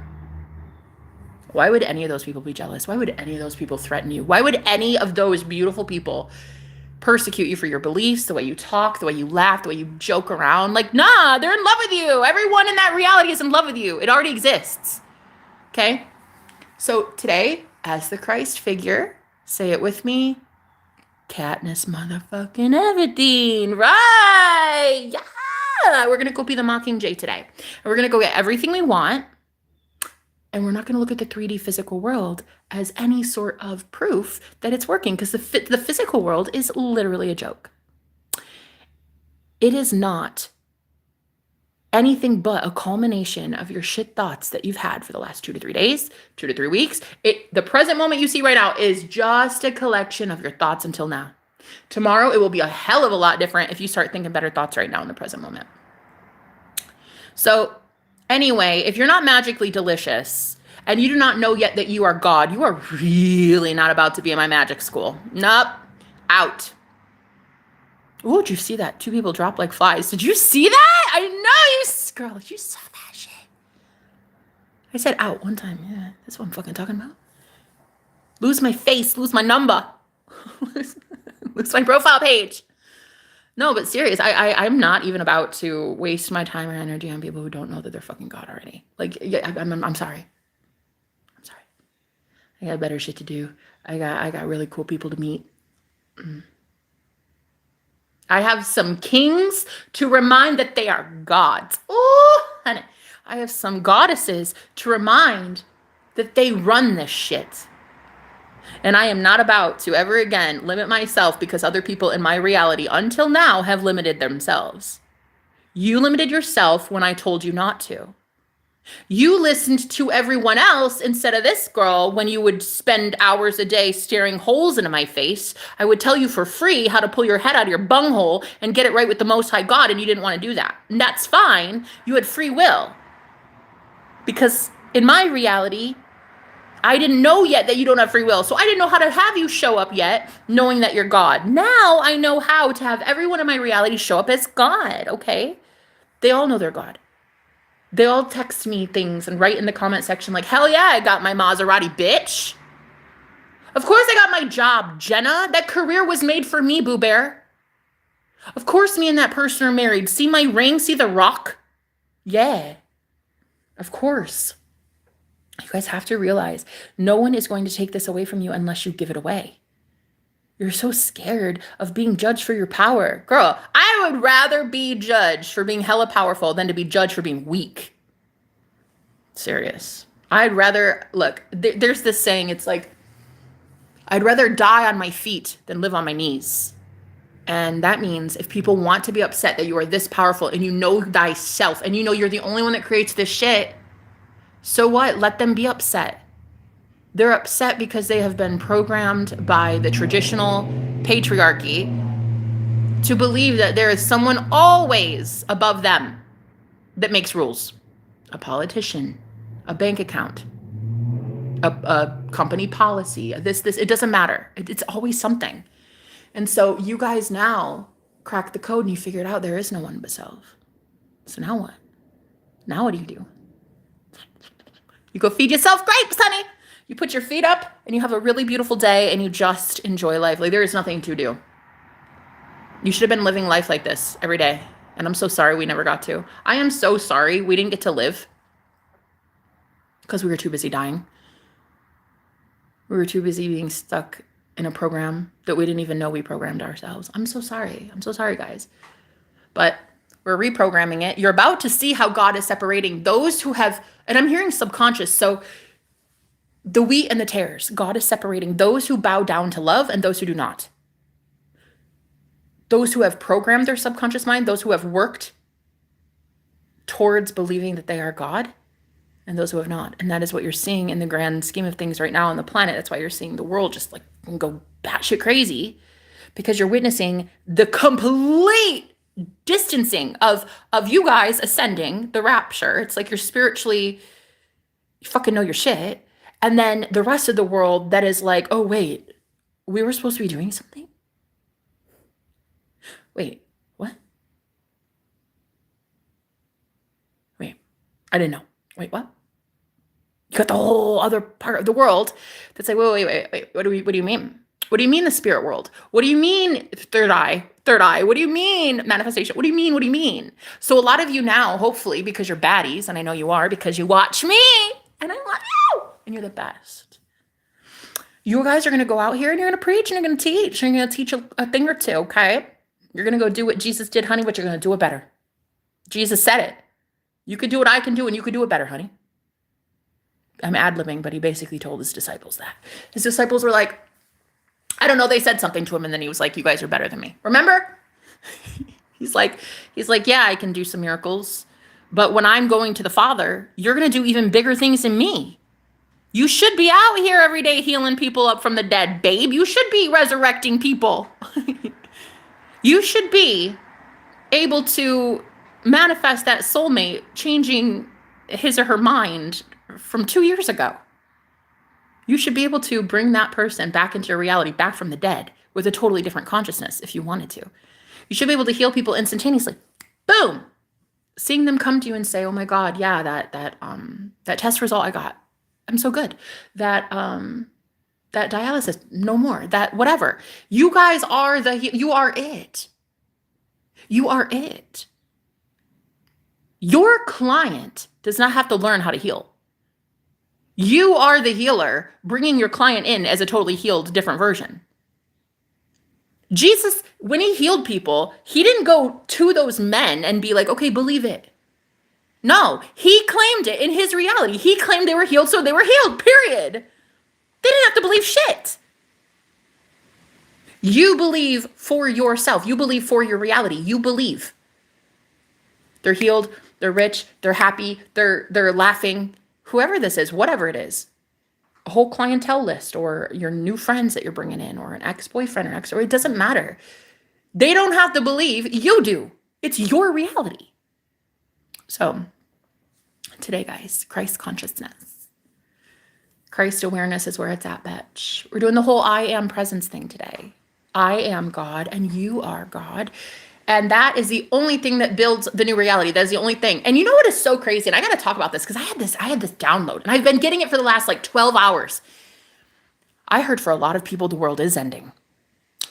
Why would any of those people be jealous? Why would any of those people threaten you? Why would any of those beautiful people persecute you for your beliefs, the way you talk, the way you laugh, the way you joke around? Like, nah, they're in love with you. Everyone in that reality is in love with you. It already exists. Okay? So today, as the Christ figure, say it with me, Katniss motherfucking Everdeen, right? Yeah! We're gonna go be the Mockingjay today. And we're gonna go get everything we want. And we're not going to look at the 3D physical world as any sort of proof that it's working, because the physical world is literally a joke. It is not anything but a culmination of your shit thoughts that you've had for the last 2 to 3 days, 2 to 3 weeks. The present moment you see right now is just a collection of your thoughts until now. Tomorrow, it will be a hell of a lot different if you start thinking better thoughts right now in the present moment. So anyway, if you're not magically delicious and you do not know yet that you are God, you are really not about to be in my magic school. Nope. Out. Oh, did you see that? 2 people dropped like flies. Did you see that? I know you, girl. You saw that shit. I said out one time. Yeah, that's what I'm fucking talking about. Lose my face. Lose my number. Lose my profile page. No, but serious, I'm not even about to waste my time or energy on people who don't know that they're fucking God already. Like, yeah, I'm sorry. I'm sorry. I got better shit to do. I got really cool people to meet. I have some kings to remind that they are gods. Oh, honey. I have some goddesses to remind that they run this shit. And I am not about to ever again limit myself because other people in my reality until now have limited themselves. You limited yourself when I told you not to. You listened to everyone else instead of this girl when you would spend hours a day staring holes into my face. I would tell you for free how to pull your head out of your bunghole and get it right with the Most High God, and you didn't want to do that. And that's fine. You had free will. Because in my reality, I didn't know yet that you don't have free will. So I didn't know how to have you show up yet, knowing that you're God. Now I know how to have everyone in my reality show up as God, okay? They all know they're God. They all text me things and write in the comment section like, hell yeah, I got my Maserati, bitch. Of course I got my job, Jenna. That career was made for me, Boo Bear. Of course me and that person are married. See my ring? See the rock? Yeah. Of course. You guys have to realize no one is going to take this away from you unless you give it away. You're so scared of being judged for your power. Girl, I would rather be judged for being hella powerful than to be judged for being weak. Serious. I'd rather, look, there's this saying, it's like, I'd rather die on my feet than live on my knees. And that means if people want to be upset that you are this powerful and you know thyself and you know you're the only one that creates this shit, so what? Let them be upset. They're upset because they have been programmed by the traditional patriarchy to believe that there is someone always above them that makes rules. A politician, a bank account, a company policy, this, it doesn't matter. It's always something. And so you guys now crack the code and you figured out there is no one but self. So now what? Now what do? You go feed yourself grapes, honey. You put your feet up and you have a really beautiful day and you just enjoy life. Like there is nothing to do. You should have been living life like this every day. And I'm so sorry we never got to. I am so sorry we didn't get to live because we were too busy dying. We were too busy being stuck in a program that we didn't even know we programmed ourselves. I'm so sorry. I'm so sorry, guys. But we're reprogramming it. You're about to see how God is separating those who have, and I'm hearing subconscious, so the wheat and the tares. God is separating those who bow down to love and those who do not. Those who have programmed their subconscious mind, those who have worked towards believing that they are God, and those who have not. And that is what you're seeing in the grand scheme of things right now on the planet. That's why you're seeing the world just like go batshit crazy, because you're witnessing the complete distancing of you guys ascending, the rapture. It's like you're spiritually, you fucking know your shit. And then the rest of the world that is like, oh, wait, we were supposed to be doing something? Wait, what? Wait, I didn't know. Wait, what? You got the whole other part of the world that's like, wait. What do you mean? What do you mean the spirit world? What do you mean third eye? Third eye. What do you mean manifestation? What do you mean? What do you mean? So a lot of you now, hopefully, because you're baddies, and I know you are because you watch me, and I love you, and you're the best. You guys are going to go out here and you're going to preach and you're going to teach and you're going to teach a thing or two, okay? You're going to go do what Jesus did, honey, but you're going to do it better. Jesus said it. You could do what I can do and you could do it better, honey. I'm ad-libbing, but he basically told his disciples that. His disciples were like, I don't know, they said something to him and then he was like, you guys are better than me. Remember? He's like, yeah, I can do some miracles, but when I'm going to the Father, you're going to do even bigger things than me. You should be out here every day healing people up from the dead, babe. You should be resurrecting people. You should be able to manifest that soulmate, changing his or her mind from 2 years ago. You should be able to bring that person back into your reality, back from the dead, with a totally different consciousness if you wanted to. You should be able to heal people instantaneously. Boom! Seeing them come to you and say, oh my God, yeah, that test result I got, I'm so good. That dialysis, no more. That whatever. You guys are you are it. You are it. Your client does not have to learn how to heal. You are the healer, bringing your client in as a totally healed, different version. Jesus, when he healed people, he didn't go to those men and be like, okay, believe it. No, he claimed it in his reality. He claimed they were healed, so they were healed, period. They didn't have to believe shit. You believe for yourself. You believe for your reality. You believe. They're healed, they're rich, they're happy, they're laughing. Whoever this is, whatever it is, a whole clientele list or your new friends that you're bringing in or an ex-boyfriend or it doesn't matter. They don't have to believe, you do. It's your reality. So today, guys, Christ consciousness. Christ awareness is where it's at, bitch. We're doing the whole I am presence thing today. I am God and you are God. And that is the only thing that builds the new reality. That is the only thing. And you know what is so crazy? And I got to talk about this because I had this download and I've been getting it for the last 12 hours. I heard for a lot of people, the world is ending.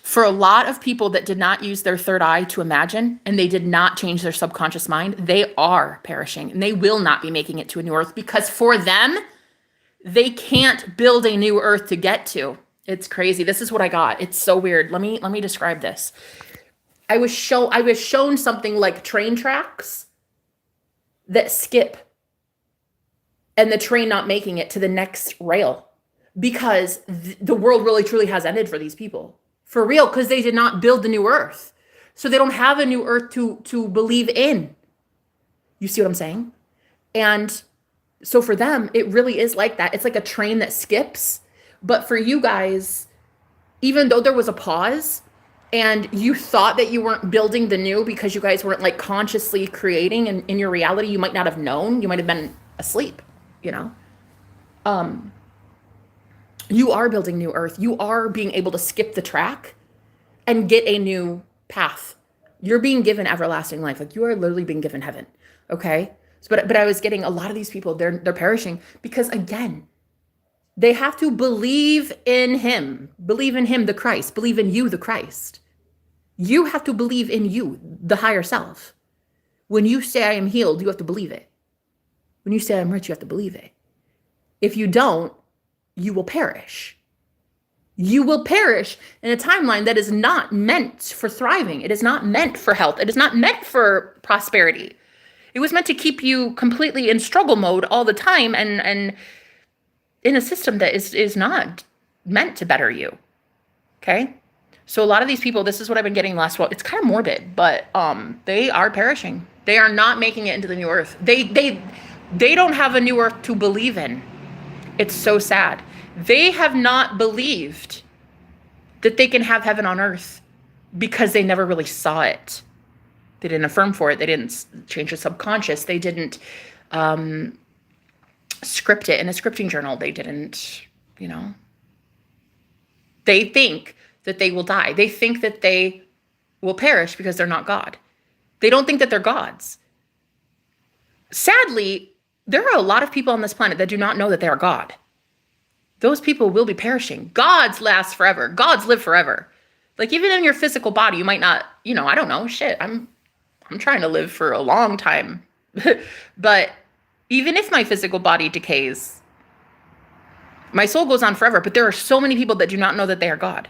For a lot of people that did not use their third eye to imagine and they did not change their subconscious mind, they are perishing and they will not be making it to a new earth because for them, they can't build a new earth to get to. It's crazy. This is what I got. It's so weird. Let me describe this. I was shown something like train tracks that skip and the train not making it to the next rail because the world really truly has ended for these people. For real, because they did not build the new earth. So they don't have a new earth to believe in. You see what I'm saying? And so for them, it really is like that. It's like a train that skips. But for you guys, even though there was a pause and you thought that you weren't building the new because you guys weren't consciously creating in your reality, you might not have known. You might have been asleep, you know? You are building new earth. You are being able to skip the track and get a new path. You're being given everlasting life. You are literally being given heaven. Okay. But I was getting a lot of these people, they're perishing because again, they have to believe in him, the Christ, believe in you, the Christ. You have to believe in you, the higher self. When you say I am healed, you have to believe it. When you say I'm rich, you have to believe it. If you don't, you will perish. You will perish in a timeline that is not meant for thriving. It is not meant for health. It is not meant for prosperity. It was meant to keep you completely in struggle mode all the time and in a system that is not meant to better you. Okay? So a lot of these people, this is what I've been getting last while. It's kind of morbid, but they are perishing. They are not making it into the new earth. They don't have a new earth to believe in. It's so sad. They have not believed that they can have heaven on earth because they never really saw it. They didn't affirm for it. They didn't change the subconscious. They didn't script it in a scripting journal. They didn't, they think that they will die. They think that they will perish because they're not God. They don't think that they're gods. Sadly, there are a lot of people on this planet that do not know that they are God. Those people will be perishing. Gods last forever. Gods live forever. Like, even in your physical body, you might not, I don't know, shit, I'm trying to live for a long time. But even if my physical body decays, my soul goes on forever. But there are so many people that do not know that they are God.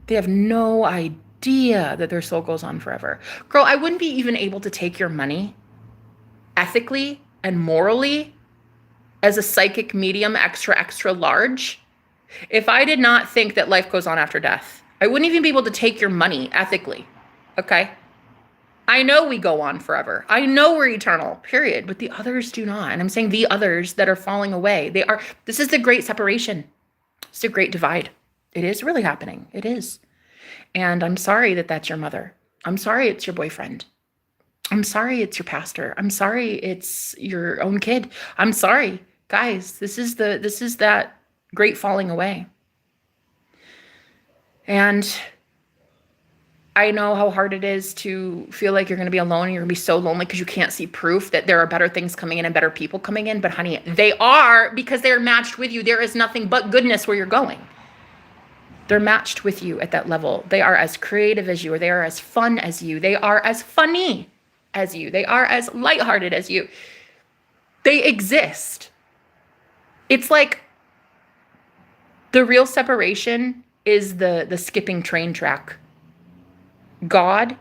They have no idea that their soul goes on forever. Girl, I wouldn't be even able to take your money ethically and morally as a psychic medium extra large if I did not think that life goes on after death. I wouldn't even be able to take your money ethically. Okay? I know we go on forever. I know we're eternal, period. But the others do not. And I'm saying the others that are falling away, this is the great separation. It's the great divide. It is really happening. It is. And I'm sorry that that's your mother. I'm sorry it's your boyfriend. I'm sorry it's your pastor. I'm sorry it's your own kid. I'm sorry. Guys, this is that great falling away. And I know how hard it is to feel like you're going to be alone and you're going to be so lonely because you can't see proof that there are better things coming in and better people coming in. But honey, they are, because they're matched with you. There is nothing but goodness where you're going. They're matched with you at that level. They are as creative as you, or they are as fun as you. They are as funny as you. They are as lighthearted as you. They exist. It's like the real separation is the skipping train track. God's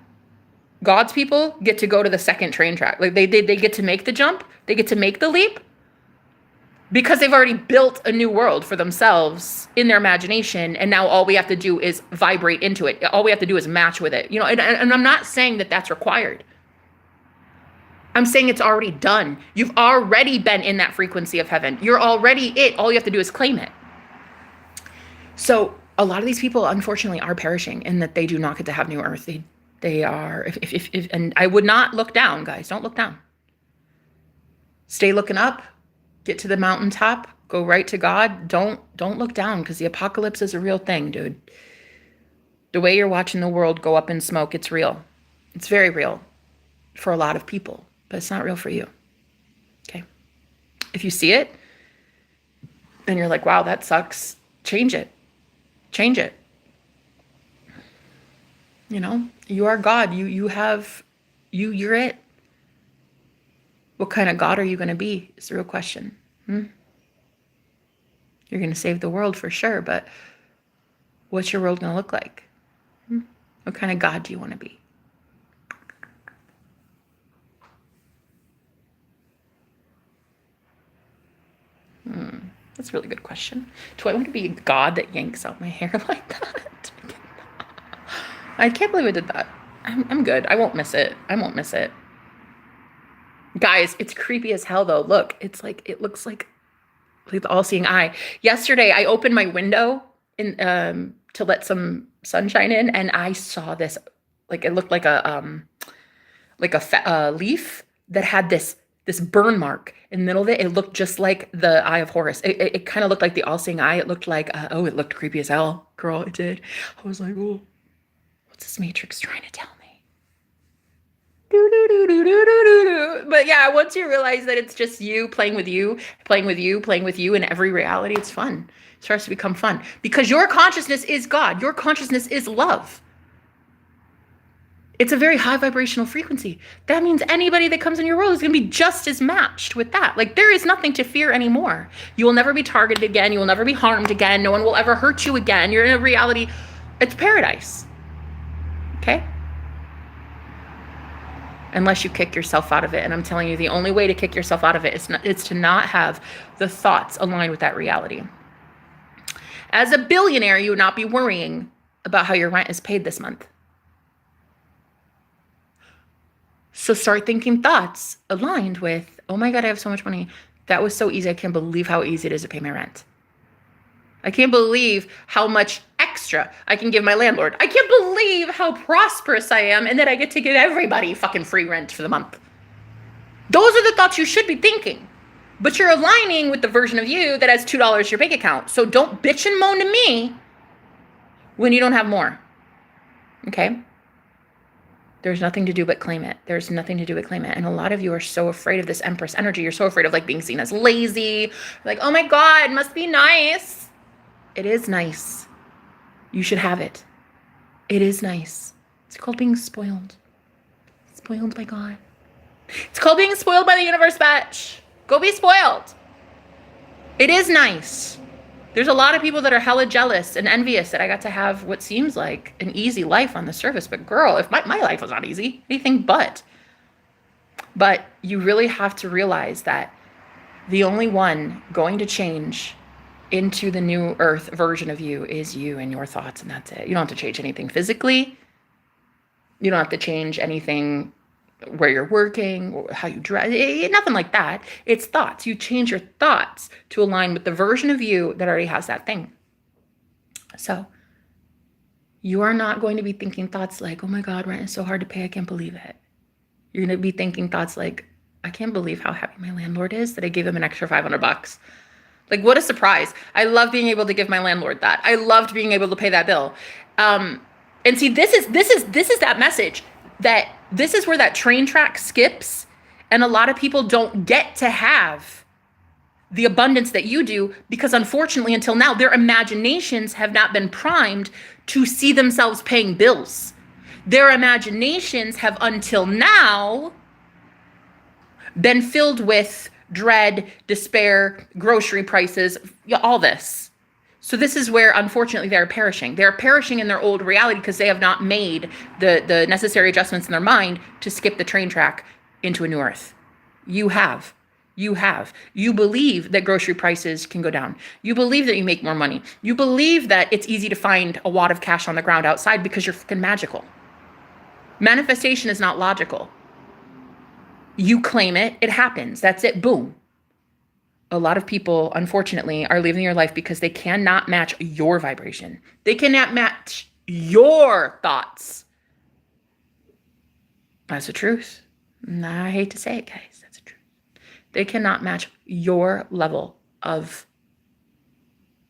people get to go to the second train track. Like they get to make the jump. They get to make the leap because they've already built a new world for themselves in their imagination. And now all we have to do is vibrate into it. All we have to do is match with it. And I'm not saying that that's required. I'm saying it's already done. You've already been in that frequency of heaven. You're already it. All you have to do is claim it. So a lot of these people, unfortunately, are perishing in that they do not get to have new earth. They are, and I would not look down, guys. Don't look down. Stay looking up. Get to the mountaintop. Go right to God. Don't look down, because the apocalypse is a real thing, dude. The way you're watching the world go up in smoke, it's real. It's very real for a lot of people, but it's not real for you. Okay? If you see it, and you're like, wow, that sucks, change it. Change it. You are God. You're it. What kind of God are you going to be? Is the real question. You're going to save the world for sure, but what's your world going to look like? What kind of God do you want to be? That's a really good question. Do I want to be a God that yanks out my hair like that? I can't believe I did that. I'm good. I won't miss it. Guys, it's creepy as hell though. Look, it looks like the all-seeing eye. Yesterday, I opened my window to let some sunshine in, and I saw this, it looked like a leaf that had this burn mark in the middle of it. It looked just like the Eye of Horus. It kind of looked like the all-seeing eye. It looked like, it looked creepy as hell, girl. It did. I was like, oh, what's this Matrix trying to tell me? But yeah, once you realize that it's just you playing with you in every reality, it's fun. It starts to become fun because your consciousness is God. Your consciousness is love. It's a very high vibrational frequency. That means anybody that comes in your world is going to be just as matched with that. There is nothing to fear anymore. You will never be targeted again. You will never be harmed again. No one will ever hurt you again. You're in a reality. It's paradise. Okay? Unless you kick yourself out of it. And I'm telling you, the only way to kick yourself out of it is to not have the thoughts aligned with that reality. As a billionaire, you would not be worrying about how your rent is paid this month. So start thinking thoughts aligned with, oh my God, I have so much money. That was so easy. I can't believe how easy it is to pay my rent. I can't believe how much extra I can give my landlord. I can't believe how prosperous I am and that I get to give everybody fucking free rent for the month. Those are the thoughts you should be thinking. But you're aligning with the version of you that has $2 in your bank account. So don't bitch and moan to me when you don't have more. Okay? There's nothing to do but claim it. There's nothing to do but claim it. And a lot of you are so afraid of this Empress energy. You're so afraid of like being seen as lazy. Like, oh my God, must be nice. It is nice. You should have it. It is nice. It's called being spoiled. Spoiled by God. It's called being spoiled by the universe, bitch. Go be spoiled. It is nice. There's a lot of people that are hella jealous and envious that I got to have what seems like an easy life on the surface. But girl, if my life was not easy, anything but. But you really have to realize that the only one going to change into the new earth version of you is you and your thoughts, and that's it. You don't have to change anything physically. You don't have to change anything where you're working, or how you dress, nothing like that. It's thoughts. You change your thoughts to align with the version of you that already has that thing. So you are not going to be thinking thoughts like, oh my God, rent is so hard to pay. I can't believe it. You're going to be thinking thoughts like, I can't believe how happy my landlord is that I gave him an extra $500. Like, what a surprise. I love being able to give my landlord that. I loved being able to pay that bill. And see, this is that message. That this is where that train track skips, and a lot of people don't get to have the abundance that you do because unfortunately until now their imaginations have not been primed to see themselves paying bills. Their imaginations have until now been filled with dread, despair, grocery prices, all this. So this is where, unfortunately, they're perishing. They're perishing in their old reality because they have not made the necessary adjustments in their mind to skip the train track into a new earth. You have. You have. You believe that grocery prices can go down. You believe that you make more money. You believe that it's easy to find a wad of cash on the ground outside because you're fucking magical. Manifestation is not logical. You claim it, it happens. That's it. Boom. A lot of people, unfortunately, are living your life because they cannot match your vibration. They cannot match your thoughts. That's the truth. And I hate to say it, guys. That's the truth. They cannot match your level of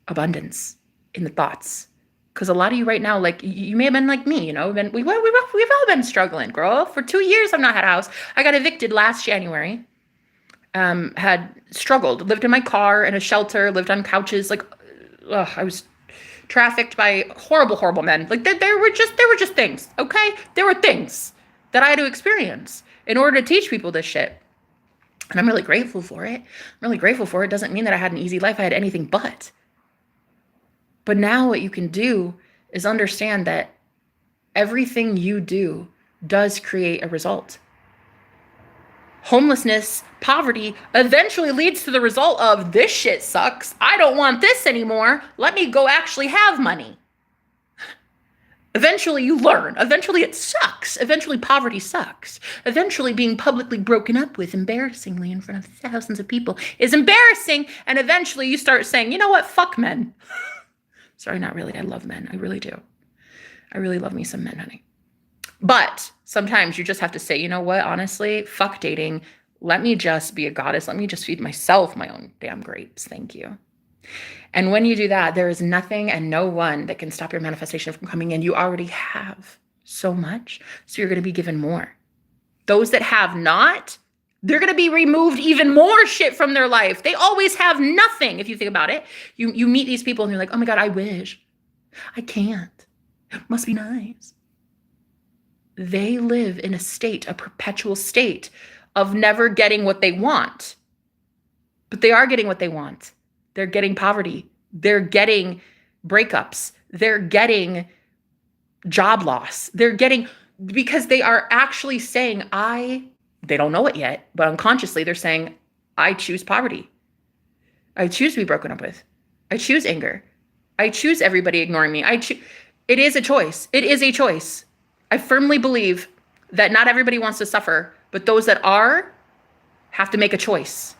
abundance in the thoughts. Because a lot of you right now, like, you may have been like me, you know, we've all been struggling, girl. For 2 years, I've not had a house. I got evicted last January. Had struggled, lived in my car in a shelter, lived on couches. Like, I was trafficked by horrible, horrible men. Like there were just things. Okay. There were things that I had to experience in order to teach people this shit. And I'm really grateful for it. I'm really grateful for it. Doesn't mean that I had an easy life. I had anything but now what you can do is understand that everything you do does create a result. Homelessness, poverty eventually leads to the result of this shit sucks. I don't want this anymore. Let me go actually have money. Eventually you learn. Eventually it sucks. Eventually poverty sucks. Eventually being publicly broken up with embarrassingly in front of thousands of people is embarrassing. And eventually you start saying, you know what? Fuck men. Sorry, not really. I love men. I really do. I really love me some men, honey. But sometimes you just have to say, you know what, honestly, fuck dating. Let me just be a goddess. Let me just feed myself my own damn grapes. Thank you. And when you do that, there is nothing and no one that can stop your manifestation from coming in. You already have so much, so you're going to be given more. Those that have not, they're going to be removed even more shit from their life. They always have nothing. If you think about it, you meet these people and you're like, oh my God, I wish. I can't. It must be nice. They live in a perpetual state of never getting what they want. But they are getting what they want. They're getting poverty. They're getting breakups. They're getting job loss. They're getting, because they are actually saying, they don't know it yet, but unconsciously they're saying, I choose poverty. I choose to be broken up with. I choose anger. I choose everybody ignoring me. It is a choice. It is a choice. I firmly believe that not everybody wants to suffer, but those that are have to make a choice.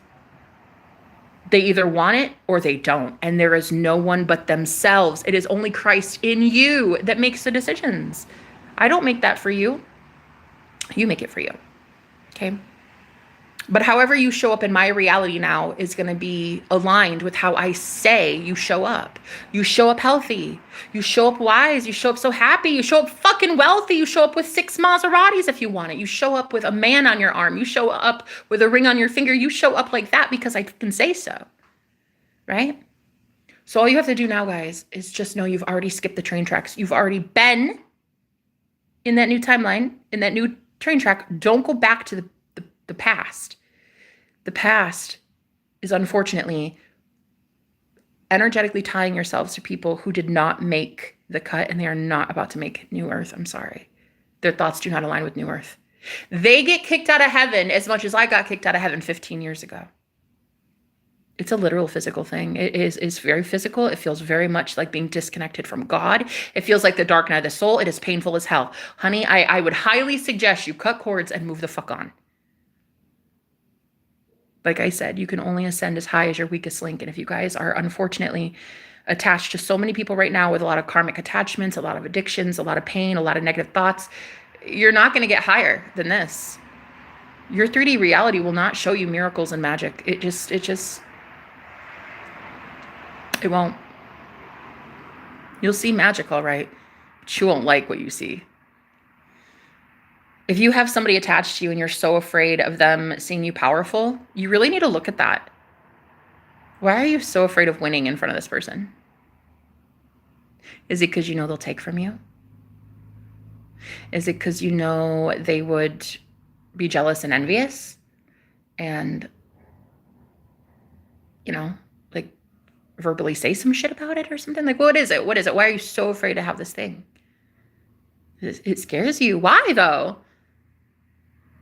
They either want it or they don't. And there is no one but themselves. It is only Christ in you that makes the decisions. I don't make that for you. You make it for you. Okay? But however you show up in my reality now is going to be aligned with how I say you show up. You show up healthy. You show up wise. You show up so happy. You show up fucking wealthy. You show up with 6 Maseratis if you want it. You show up with a man on your arm. You show up with a ring on your finger. You show up like that because I can say so. Right? So all you have to do now, guys, is just know you've already skipped the train tracks. You've already been in that new timeline, in that new train track. Don't go back to the past. The past is unfortunately energetically tying yourselves to people who did not make the cut, and they are not about to make New Earth. I'm sorry. Their thoughts do not align with New Earth. They get kicked out of heaven as much as I got kicked out of heaven 15 years ago. It's a literal physical thing. It's very physical. It feels very much like being disconnected from God. It feels like the dark night of the soul. It is painful as hell. Honey, I would highly suggest you cut cords and move the fuck on. Like I said, you can only ascend as high as your weakest link. And if you guys are unfortunately attached to so many people right now with a lot of karmic attachments, a lot of addictions, a lot of pain, a lot of negative thoughts, you're not going to get higher than this. Your 3D reality will not show you miracles and magic. It won't. You'll see magic, all right, but you won't like what you see. If you have somebody attached to you and you're so afraid of them seeing you powerful, you really need to look at that. Why are you so afraid of winning in front of this person? Is it because you know they'll take from you? Is it because you know they would be jealous and envious? And, like verbally say some shit about it or something? Like, what is it? What is it? Why are you so afraid to have this thing? It scares you. Why, though?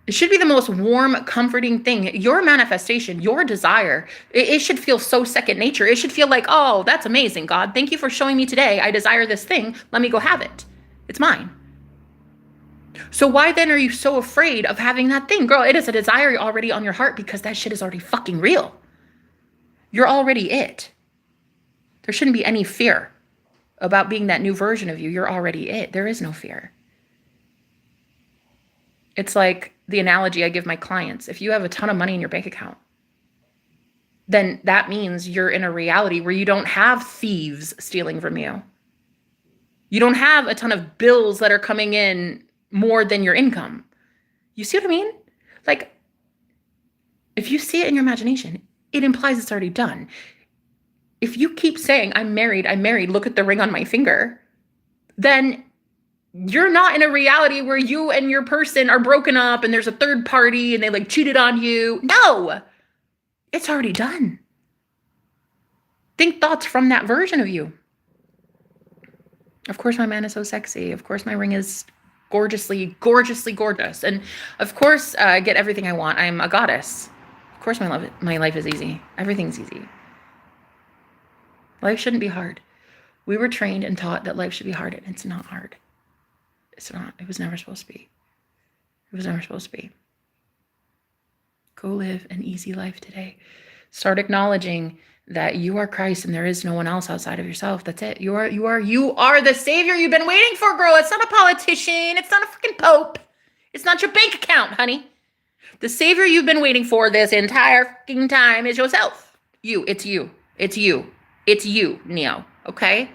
It should be the most warm, comforting thing. Your manifestation, your desire, it should feel so second nature. It should feel like, oh, that's amazing, God. Thank you for showing me today. I desire this thing. Let me go have it. It's mine. So why then are you so afraid of having that thing? Girl, it is a desire already on your heart because that shit is already fucking real. You're already it. There shouldn't be any fear about being that new version of you. You're already it. There is no fear. It's like the analogy I give my clients. If you have a ton of money in your bank account, then that means you're in a reality where you don't have thieves stealing from you. You don't have a ton of bills that are coming in more than your income. You see what I mean? Like, if you see it in your imagination, it implies it's already done. If you keep saying, I'm married, look at the ring on my finger, then you're not in a reality where you and your person are broken up and there's a third party and they like cheated on you. No, it's already done. Think thoughts from that version of you. Of course, my man is so sexy. Of course, my ring is gorgeously, gorgeously gorgeous. And of course, I get everything I want. I'm a goddess. Of course, my life is easy. Everything's easy. Life shouldn't be hard. We were trained and taught that life should be hard, and it's not hard. It's not. It was never supposed to be. It was never supposed to be. Go live an easy life today. Start acknowledging that you are Christ and there is no one else outside of yourself. That's it. You are the savior you've been waiting for, girl. It's not a politician. It's not a freaking pope. It's not your bank account, honey. The savior you've been waiting for this entire fucking time is yourself. It's you. It's you. It's you, Neo. Okay?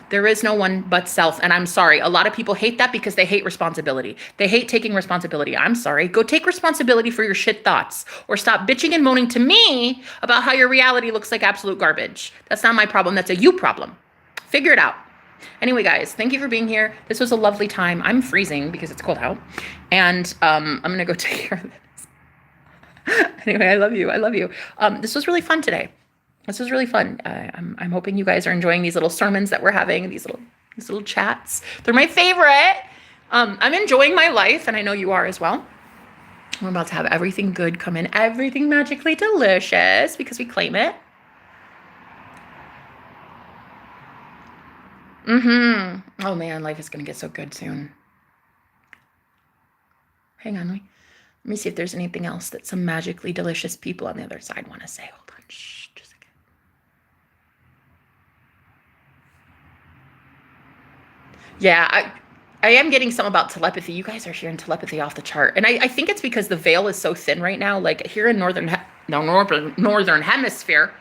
There is no one but self. And I'm sorry. A lot of people hate that because they hate responsibility. They hate taking responsibility. I'm sorry. Go take responsibility for your shit thoughts or stop bitching and moaning to me about how your reality looks like absolute garbage. That's not my problem. That's a you problem. Figure it out. Anyway, guys, thank you for being here. This was a lovely time. I'm freezing because it's cold out. And I'm going to go take care of this. Anyway, I love you. I love you. This was really fun today. This was really fun. I'm hoping you guys are enjoying these little sermons that we're having, these little chats. They're my favorite. I'm enjoying my life, and I know you are as well. We're about to have everything good come in, everything magically delicious, because we claim it. Oh man, life is gonna get so good soon. Hang on, let me see if there's anything else that some magically delicious people on the other side want to say. Hold on. Shh, just a second. Yeah, I am getting some about telepathy. You guys are hearing telepathy off the chart. And I think it's because the veil is so thin right now. Like here in northern hemisphere,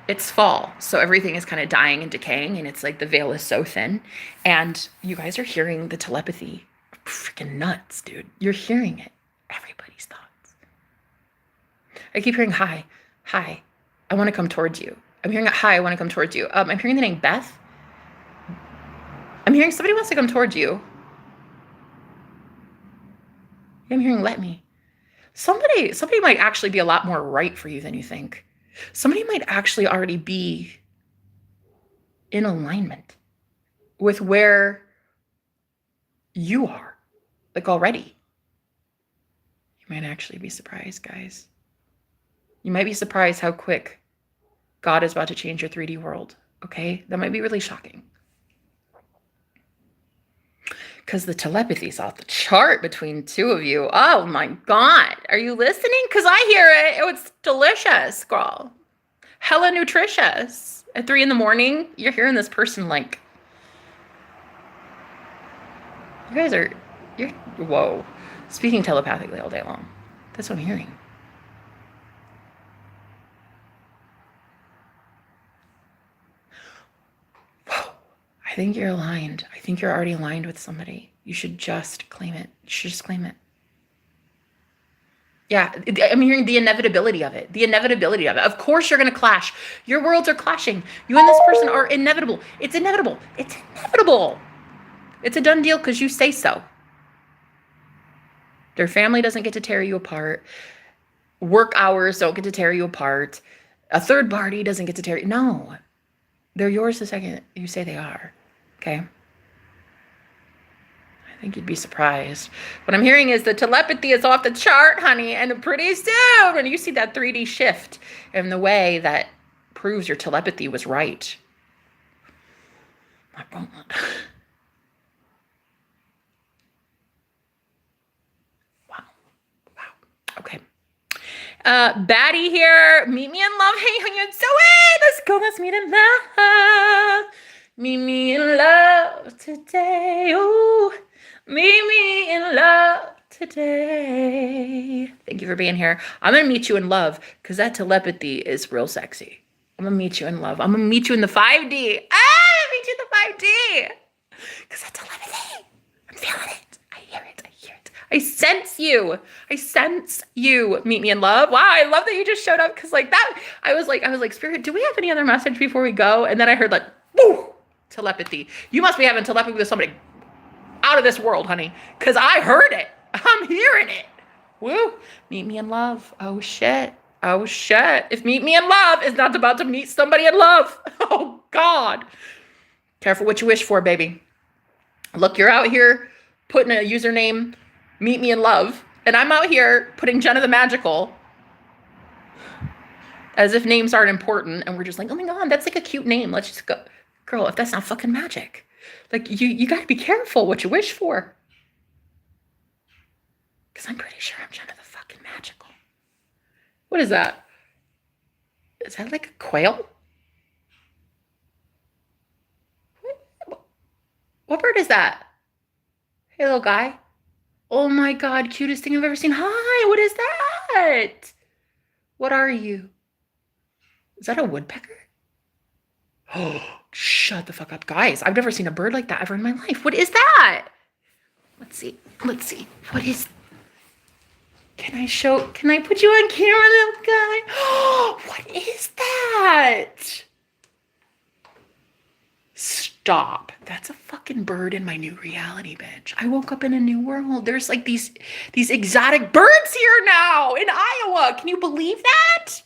it's fall. So everything is kind of dying and decaying. And it's like the veil is so thin. And you guys are hearing the telepathy. Freaking nuts, dude. You're hearing it. Everybody's thoughts. I keep hearing, hi, I want to come towards you. I'm hearing, hi, I want to come towards you. I'm hearing the name Beth. I'm hearing somebody wants to come towards you. I'm hearing, let me. Somebody might actually be a lot more right for you than you think. Somebody might actually already be in alignment with where you are, like already. You might actually be surprised, guys. You might be surprised how quick God is about to change your 3D world, okay? That might be really shocking. Because the telepathy's off the chart between two of you. Oh my God. Are you listening? Because I hear it. Oh, it's delicious, girl. Hella nutritious. At 3 a.m, you're hearing this person like, you guys are, whoa. Speaking telepathically all day long. That's what I'm hearing. Whoa. I think you're aligned. I think you're already aligned with somebody. You should just claim it. You should just claim it. Yeah, I'm hearing the inevitability of it. The inevitability of it. Of course you're going to clash. Your worlds are clashing. You and this person are inevitable. It's inevitable. It's inevitable. It's a done deal because you say so. Their family doesn't get to tear you apart. Work hours don't get to tear you apart. A third party doesn't get to tear you. No. They're yours the second you say they are. Okay? I think you'd be surprised. What I'm hearing is the telepathy is off the chart, honey. And pretty soon, when you see that 3D shift in the way that proves your telepathy was right. Wow. Okay. Baddie here. Meet me in love. Hey, how you doing? Let's go. Let's meet in love. Meet me in love today. Ooh. Meet me in love today. Thank you for being here. I'm going to meet you in love because that telepathy is real sexy. I'm going to meet you in love. I'm going to meet you in the 5D. Meet you in the 5D. Because that telepathy, I'm feeling it. I hear it. I sense you. Meet me in love. Wow, I love that you just showed up because like that, I was like, Spirit, do we have any other message before we go? And then I heard like, woo, telepathy. You must be having telepathy with somebody out of this world, honey, because I heard it. I'm hearing it. Woo. Meet me in love. Oh, shit. If meet me in love is not about to meet somebody in love. Oh, God. Careful what you wish for, baby. Look, you're out here putting a username, meet me in love, and I'm out here putting Jenna the Magical as if names aren't important, and we're just like, oh my God, that's like a cute name. Let's just go. Girl, if that's not fucking magic. Like, you got to be careful what you wish for. Because I'm pretty sure I'm Jenna the fucking Magical. What is that? Is that like a quail? What bird is that? Hey, little guy. Oh my God, cutest thing I've ever seen. Hi, what is that? What are you? Is that a woodpecker? Oh, shut the fuck up. Guys, I've never seen a bird like that ever in my life. What is that? Let's see. What is... Can I put you on camera, little guy? Oh, what is that? Stop. That's a fucking bird in my new reality, bitch. I woke up in a new world. There's like these exotic birds here now in Iowa. Can you believe that?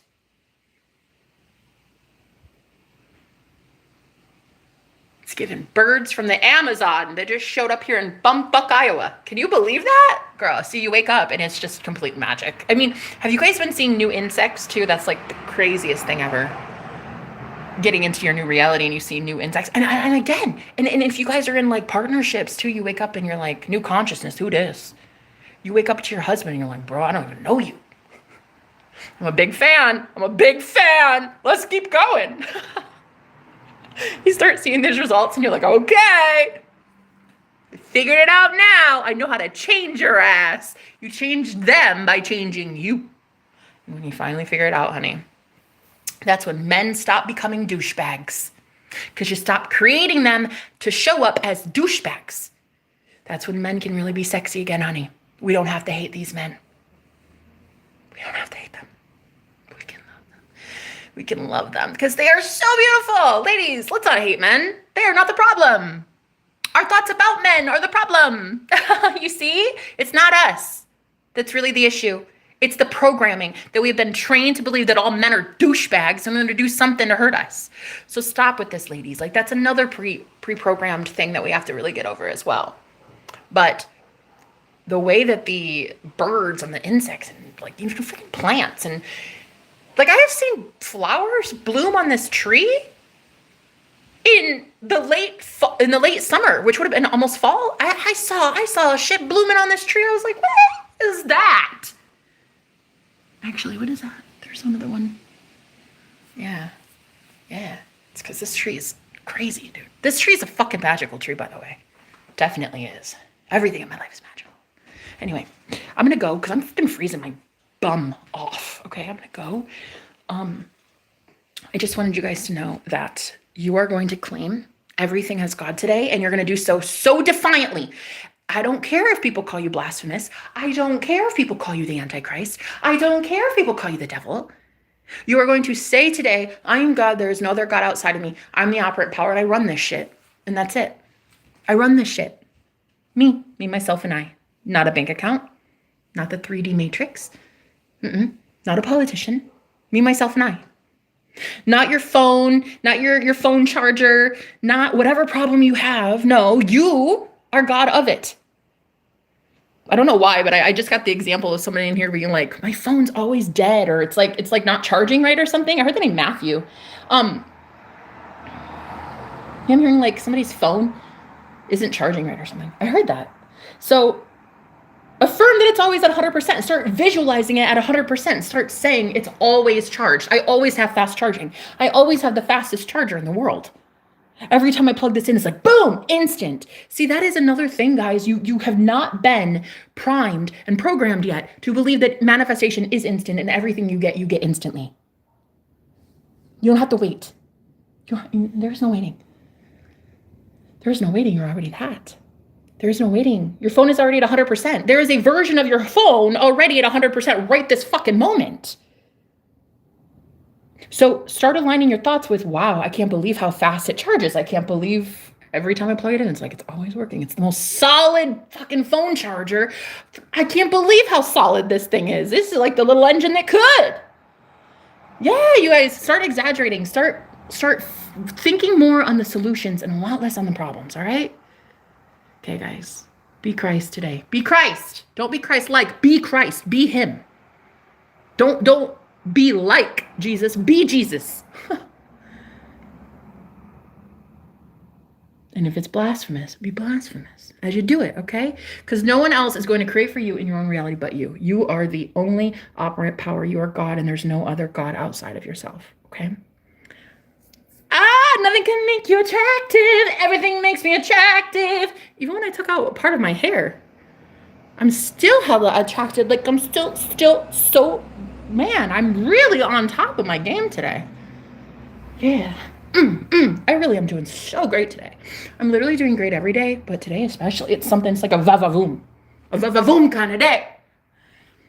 It's giving birds from the Amazon that just showed up here in bumfuck Iowa. Can you believe that? Girl, see, you wake up and it's just complete magic. I mean, have you guys been seeing new insects too? That's like the craziest thing ever. Getting into your new reality and you see new insects. And again, and if you guys are in like partnerships too, you wake up and you're like, new consciousness, who dis? You wake up to your husband and you're like, bro, I don't even know you. I'm a big fan. I'm a big fan. Let's keep going. You start seeing these results and you're like, okay, figured it out now. I know how to change your ass. You changed them by changing you. And when you finally figure it out, honey, that's when men stop becoming douchebags. Because you stop creating them to show up as douchebags. That's when men can really be sexy again, honey. We don't have to hate these men. We don't have to hate them. We can love them. We can love them because they are so beautiful. Ladies, let's not hate men. They are not the problem. Our thoughts about men are the problem. You see? It's not us. That's really the issue. It's the programming that we've been trained to believe that all men are douchebags and they're going to do something to hurt us. So stop with this, ladies. Like, that's another pre-programmed thing that we have to really get over as well. But the way that the birds and the insects and like even freaking plants and like I have seen flowers bloom on this tree in the late summer, which would have been almost fall. I saw shit blooming on this tree. I was like, what is that? Actually, what is that? There's another one. Yeah. It's because this tree is crazy, dude. This tree is a fucking magical tree, by the way. Definitely is. Everything in my life is magical. Anyway, I'm gonna go because I'm fucking freezing my bum off. Okay, I'm gonna go. I just wanted you guys to know that you are going to claim everything as God today, and you're going to do so defiantly. I don't care if people call you blasphemous. I don't care if people call you the Antichrist. I don't care if people call you the devil. You are going to say today, I am God. There is no other God outside of me. I'm the operant power, and I run this shit. And that's it. I run this shit. Me, myself, and I. Not a bank account. Not the 3D matrix. Not a politician. Me, myself, and I. Not your phone, not your phone charger, not whatever problem you have. No, you are God of it. I don't know why, but I just got the example of somebody in here being like, my phone's always dead, or it's like not charging right or something. I heard the name Matthew. I'm hearing like somebody's phone isn't charging right or something. I heard that. So affirm that it's always at 100%. Start visualizing it at 100%. Start saying it's always charged. I always have fast charging. I always have the fastest charger in the world. Every time I plug this in, it's like, boom, instant. See, that is another thing, guys. You have not been primed and programmed yet to believe that manifestation is instant and everything you get instantly. You don't have to wait. There's no waiting. There's no waiting. You're already that. There's no waiting. Your phone is already at 100%. There is a version of your phone already at 100% right this fucking moment. So start aligning your thoughts with, wow, I can't believe how fast it charges. I can't believe every time I plug it in, it's like, it's always working. It's the most solid fucking phone charger. I can't believe how solid this thing is. This is like the little engine that could. Yeah, you guys start exaggerating. Start thinking more on the solutions and a lot less on the problems, all right? Okay, guys, be Christ today. Be Christ. Don't be Christ-like. Be Christ. Be him. Don't be like Jesus. Be Jesus. And if it's blasphemous, be blasphemous as you do it, okay? Because no one else is going to create for you in your own reality but you. You are the only operant power. You are God, and there's no other God outside of yourself, okay? Nothing can make you attractive. Everything makes me attractive. Even when I took out part of my hair, I'm still hella attracted. Like, I'm still so, man, I'm really on top of my game today. Yeah. I really am doing so great today. I'm literally doing great every day, but today especially, it's like a va-va-voom. A va-va-voom kind of day.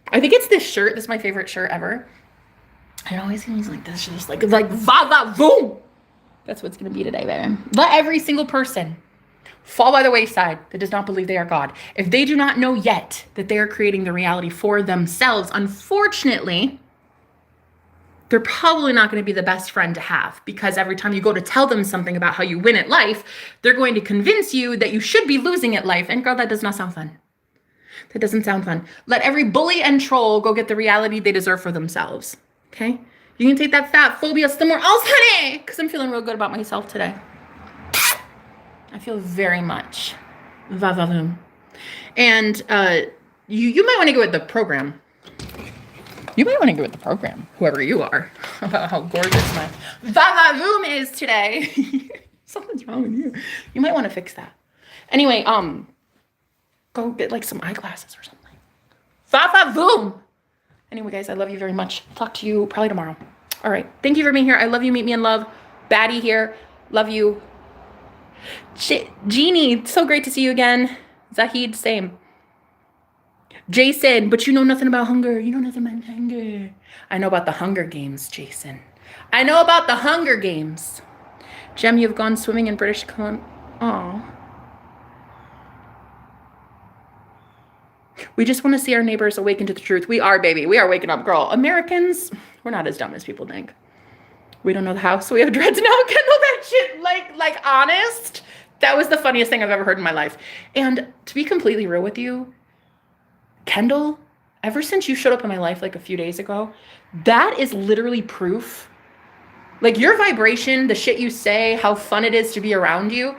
I think it's this shirt. This is my favorite shirt ever. I always use like this, just like va-va-voom. That's what's going to be today, baby. Let every single person fall by the wayside that does not believe they are God. If they do not know yet that they are creating the reality for themselves, unfortunately, they're probably not going to be the best friend to have, because every time you go to tell them something about how you win at life, they're going to convince you that you should be losing at life. And girl, that does not sound fun. That doesn't sound fun. Let every bully and troll go get the reality they deserve for themselves. Okay? You can take that fat phobia somewhere else, honey, because I'm feeling real good about myself today. I feel very much va-va-voom. And you might want to go with the program. You might want to get with the program, whoever you are, about how gorgeous my va-va-voom is today. Something's wrong with you. You might want to fix that. Anyway, go get like some eyeglasses or something. Va-va-voom! Anyway, guys, I love you very much. Talk to you probably tomorrow. All right. Thank you for being here. I love you. Meet me in love. Baddie here. Love you. Jeannie, so great to see you again. Zahid, same. Jason, but you know nothing about hunger. You know nothing about hunger. I know about the Hunger Games, Jason. I know about the Hunger Games. Jem, you've gone swimming in British Columbia. Aw. We just want to see our neighbors awaken to the truth. We are, baby. We are waking up, girl. Americans, we're not as dumb as people think. We don't know the house, so we have dreads now. Kendall, that shit, like honest, that was the funniest thing I've ever heard in my life. And to be completely real with you, Kendall, ever since you showed up in my life like a few days ago, that is literally proof. Like your vibration, the shit you say, how fun it is to be around you,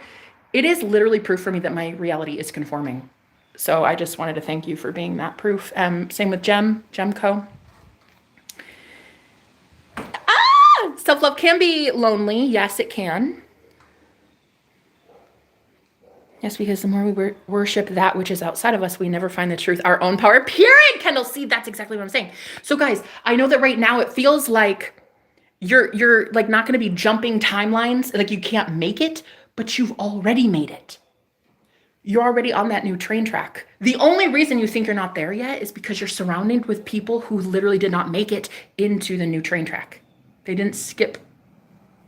it is literally proof for me that my reality is conforming. So I just wanted to thank you for being that proof. Same with Gemco. Self-love can be lonely. Yes, it can. Yes, because the more we worship that which is outside of us, we never find the truth, our own power. Period, Kendall. See, that's exactly what I'm saying. So guys, I know that right now it feels like you're like not going to be jumping timelines, like you can't make it, but you've already made it. You're already on that new train track. The only reason you think you're not there yet is because you're surrounded with people who literally did not make it into the new train track. They didn't skip.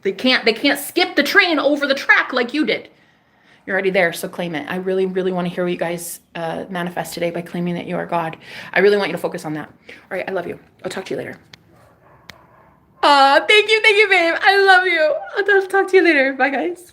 They can't skip the train over the track like you did. You're already there, so claim it. I really, really want to hear what you guys manifest today by claiming that you are God. I really want you to focus on that. All right, I love you. I'll talk to you later. Thank you, babe. I love you. I'll talk to you later. Bye, guys.